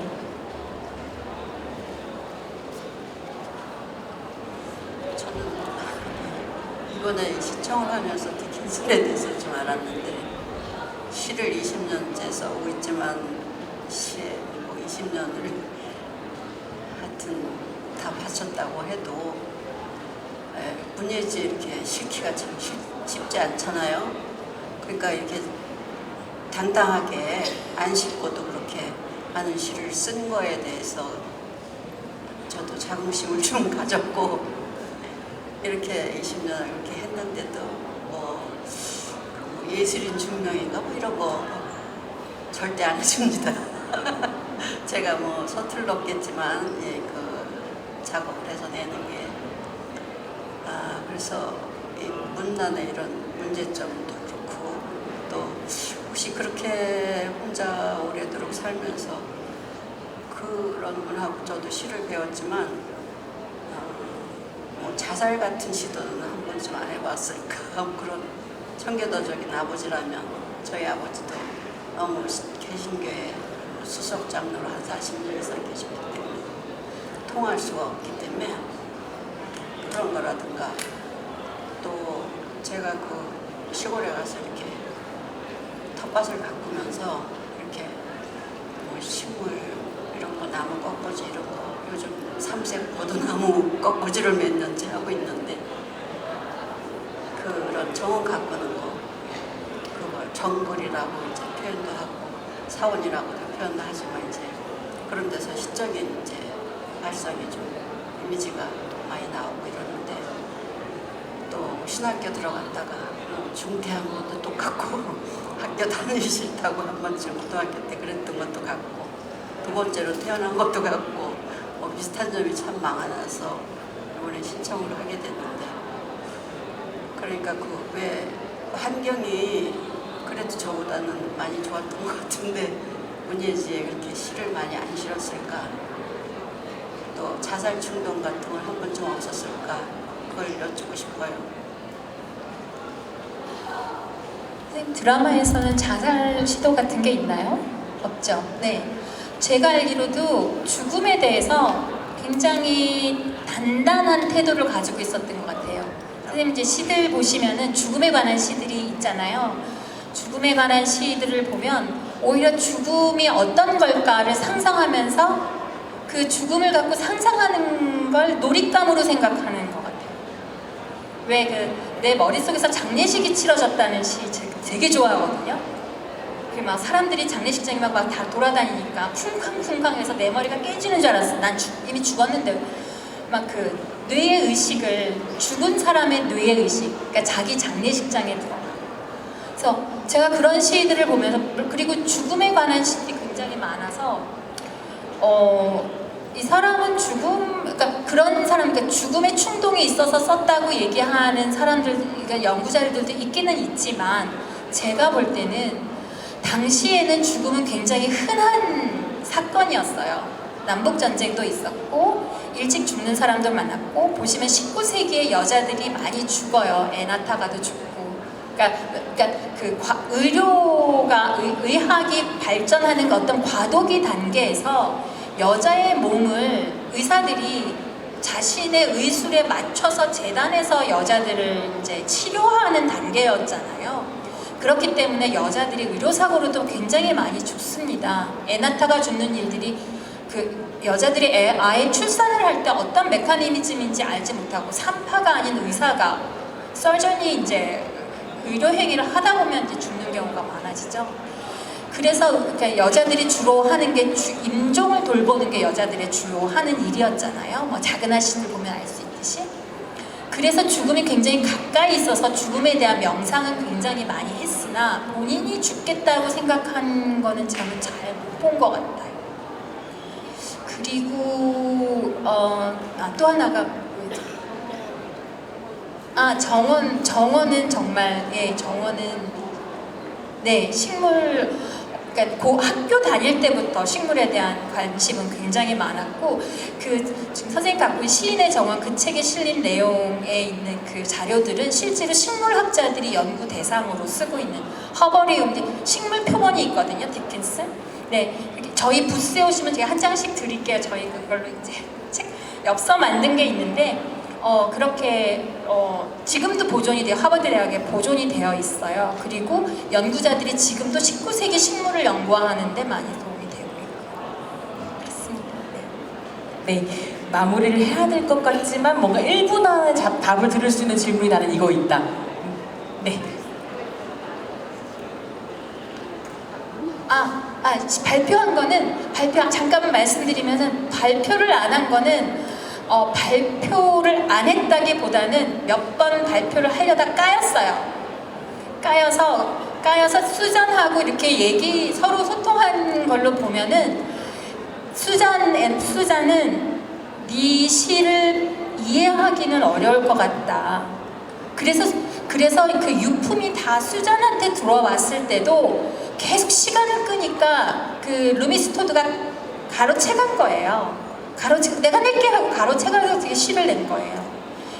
저는 이번에 시청을 하면서 디킨슨에 대해서 좀 알았는데 시를 20년째 써오고 있지만 시에 뭐 20년을 하여튼 다 바쳤다고 해도 문예지 이렇게 실기가 참 쉽지 않잖아요. 그러니까 이렇게 당당하게 안 싣고도 그렇게 많은 시를 쓴 거에 대해서 저도 자긍심을 좀 가졌고, 이렇게 20년을 이렇게 했는데도 뭐 예술인 증명인가 뭐 이런 거 절대 안 해줍니다. 제가 뭐 서툴렀겠지만 그 작업을 해서 내는 게 그래서 이 문난의 이런 문제점도 그렇고, 또 혹시 그렇게 혼자 오래도록 살면서 그런 분하고 저도 시를 배웠지만 뭐 자살 같은 시도는 한 번쯤 안 해봤을까. 그런 청교도적인 아버지라면 저희 아버지도 너무 개신교회 수석 장로로 한 40년 이상 계셨기 때문에 통할 수가 없기 때문에 그런 거라든가, 또 제가 그 시골에 가서 이렇게 텃밭을 가꾸면서 이렇게 뭐 식물 이런 거, 나무 꺾어지 이런 거, 요즘 삼색 포도나무 꺾어지를 몇 년째 하고 있는데 그런 정원 가꾸는 거, 그걸 정글이라고 이제 표현도 하고 사원이라고도 표현도 하지만 이제 그런 데서 시적인 이제 발상이 좀 이미지가 많이 나오고 이러는데 또 신학교 들어갔다가 중퇴한 것도 똑같고 학교 다니기 싫다고 한 번쯤 고등학교 때 그랬던 것도 같고 두 번째로 태어난 것도 같고 뭐 비슷한 점이 참 많아서 이번에 신청을 하게 됐는데 그러니까 그 왜 환경이 그래도 저보다는 많이 좋았던 것 같은데 문예지에 그렇게 시를 많이 안 실었을까 또 자살 충동 같은 건 한 번쯤 없었을까 그걸 여쭙고 싶어요. 선생님, 드라마에서는 자살 시도 같은 게 있나요? 없죠. 네. 제가 알기로도 죽음에 대해서 굉장히 단단한 태도를 가지고 있었던 것 같아요. 선생님 이제 시들 보시면은 죽음에 관한 시들이 있잖아요. 죽음에 관한 시들을 보면 오히려 죽음이 어떤 걸까를 상상하면서 그 죽음을 갖고 상상하는 걸 놀잇감으로 생각하는 것 같아요. 왜 그 내 머릿속에서 장례식이 치러졌다는 시 되게 좋아하거든요. 그 막 사람들이 장례식장에 막 다 돌아다니니까 쿵쾅쿵쾅해서 내 머리가 깨지는 줄 알았어. 난 이미 죽었는데 막 그 뇌의 의식을 죽은 사람의 뇌의 의식, 그러니까 자기 장례식장에 들어가. 그래서 제가 그런 시들을 보면서 그리고 죽음에 관한 시들이 굉장히 많아서 이 사람은 그러니까 그런 사람, 그러니까 죽음의 충동이 있어서 썼다고 얘기하는 사람들, 그러니까 연구자들도 있기는 있지만 제가 볼 때는 당시에는 죽음은 굉장히 흔한 사건이었어요. 남북전쟁도 있었고 일찍 죽는 사람들 많았고 보시면 19세기에 여자들이 많이 죽어요. 애 낳다가도 죽고. 그러니까 그 의학이 발전하는 그 어떤 과도기 단계에서 여자의 몸을 의사들이 자신의 의술에 맞춰서 재단해서 여자들을 이제 치료하는 단계였잖아요. 그렇기 때문에 여자들이 의료사고로도 굉장히 많이 죽습니다. 애 낳다가 죽는 일들이 그 여자들이 아예 출산을 할 때 어떤 메커니즘인지 알지 못하고 산파가 아닌 의사가 서전이 이제 의료 행위를 하다 보면 이제 죽는 경우가 많아지죠. 그래서 그러니까 여자들이 주로 하는 게 임종을 돌보는 게 여자들의 주로 하는 일이었잖아요. 뭐 작은 아씨들 보면 알 수 있듯이. 그래서 죽음이 굉장히 가까이 있어서 죽음에 대한 명상은 굉장히 많이 했으나 본인이 죽겠다고 생각한 거는 저는 잘 못 본 것 같아요. 그리고 또 하나가 정원은 정말 정원은 식물, 그러니까 학교 다닐 때부터 식물에 대한 관심은 굉장히 많았고 지금 선생님 갖고 있는 시인의 정원 그 책에 실린 내용에 있는 그 자료들은 실제로 식물학자들이 연구 대상으로 쓰고 있는 허버리움 식물 표본이 있거든요. 디킨슨. 네, 저희 부스에 오시면 제가 한 장씩 드릴게요. 저희 그걸로 이제 책 엽서 만든 게 있는데 그렇게 지금도 보존이 돼요. 하버드 대학에 보존이 되어 있어요. 그리고 연구자들이 지금도 19세기 식물을 연구하는 데 많이 도움이 되고 있고 그렇습니다. 네, 마무리를 해야 될 것 같지만 뭔가 1분 안에 답을 들을 수 있는 질문이 나는 이거 있다. 네. 발표한 거는 잠깐만 말씀드리면은 발표를 안 한 거는 발표를 안 했다기보다는 몇 번 발표를 하려다 까였어요. 까여서 수잔하고 이렇게 서로 소통한 걸로 보면은 수잔은 네 시를 이해하기는 어려울 것 같다. 그래서 그 유품이 다 수잔한테 들어왔을 때도 계속 시간을 끄니까 그 루미스토드가 가로채간 거예요. 내가 낼게 하고 가로채가서 되게 시를 낸 거예요.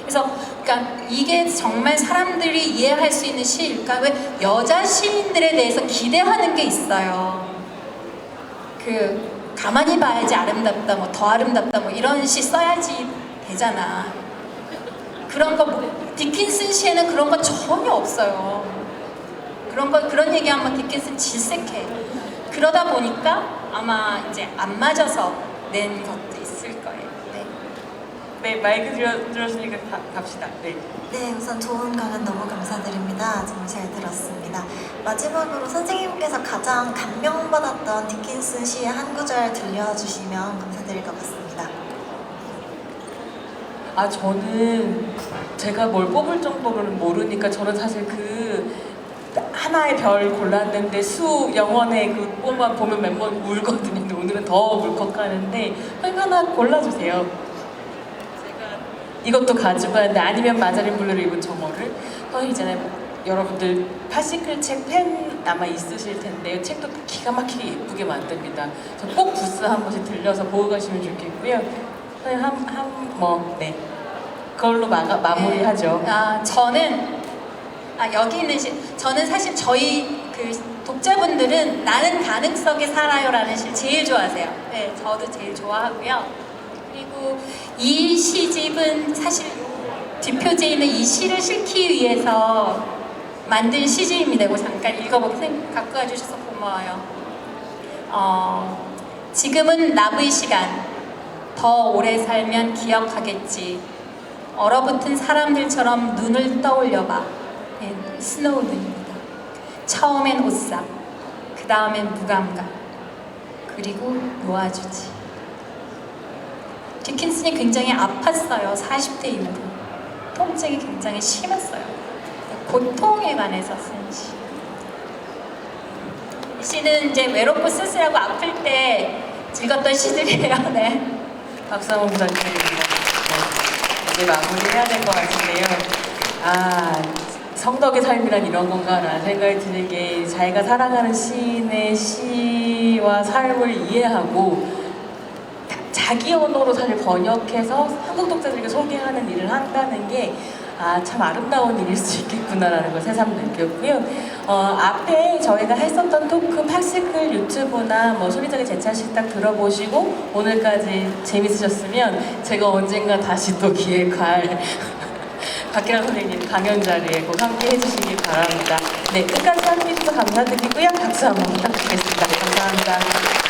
그래서 그러니까 이게 정말 사람들이 이해할 수 있는 시일까? 왜 여자 시인들에 대해서 기대하는 게 있어요. 가만히 봐야지 아름답다, 더 아름답다, 이런 시 써야지 되잖아. 그런 거 디킨슨 시에는 그런 거 전혀 없어요. 그런 얘기하면 디킨슨 질색해. 그러다 보니까 아마 이제 안 맞아서 낸 것도 있을 거예요. 네. 네, 마이크 들었으니까 갑시다. 네. 네, 우선 좋은 강연 너무 감사드립니다. 정말 잘 들었습니다. 마지막으로 선생님께서 가장 감명받았던 디킨슨 시의 한 구절 들려주시면 감사드릴 것 같습니다. 아, 저는 제가 뭘 뽑을 정도로는 모르니까 저는 사실 그 하나의 별 골랐는데 수 영원의 그 뽑만 보면 멤버 울거든요. 근데 오늘은 더 울컥하는데 형 하나 골라주세요. 제가 이것도 가지고 왔는데 아니면 마자린 블루를 입은 저거를 형이 있잖아요. 여러분들 파시클 책 펜 아마 있으실 텐데요. 책도 기가 막히게 예쁘게 만듭니다. 저 꼭 부스 한 번씩 들려서 보고 가시면 좋겠고요. 네. 그걸로 마무리하죠. 저는 여기 있는 저는 사실 저희 그 독자분들은 나는 가능성에 살아요라는 시를 제일 좋아하세요. 네, 저도 제일 좋아하고요. 그리고 이 시집은 사실 뒷표지에 있는 이 시를 실기 위해서 만든 시집입니다. 이거 잠깐 읽어보고 갖고 와주셔서 고마워요. 지금은 나부의 시간. 더 오래 살면 기억하겠지. 얼어붙은 사람들처럼 눈을 떠올려봐. 네, 스노우 눈입니다. 처음엔 오싹, 그 다음엔 무감각, 그리고 놓아주지. 디킨슨이 굉장히 아팠어요. 40대 이후. 통증이 굉장히 심했어요. 고통에 관해서 쓴 시. 이 시는 이제 외롭고 쓸쓸하고 아플 때 읽었던 시들이에요. 네. 박수 한번 부탁드립니다. 네, 이제 마무리해야 될 것 같은데요. 성덕의 삶이란 이런 건가라는 생각이 드는 게 자기가 살아가는 시인의 시와 삶을 이해하고 자기 언어로 사실 번역해서 한국 독자들에게 소개하는 일을 한다는 게 참 아름다운 일일 수 있겠구나라는 걸 새삼 느꼈고요. 앞에 저희가 했었던 토크 팝시클 유튜브나 뭐 소리적인 제찰식 딱 들어보시고 오늘까지 재밌으셨으면 제가 언젠가 다시 또 기획할 박기란 선생님 강연 자리에 꼭 함께 해주시기 바랍니다. 네, 끝까지 함께 해주셔서 감사드리고요. 박수 한번 부탁드리겠습니다. 감사합니다.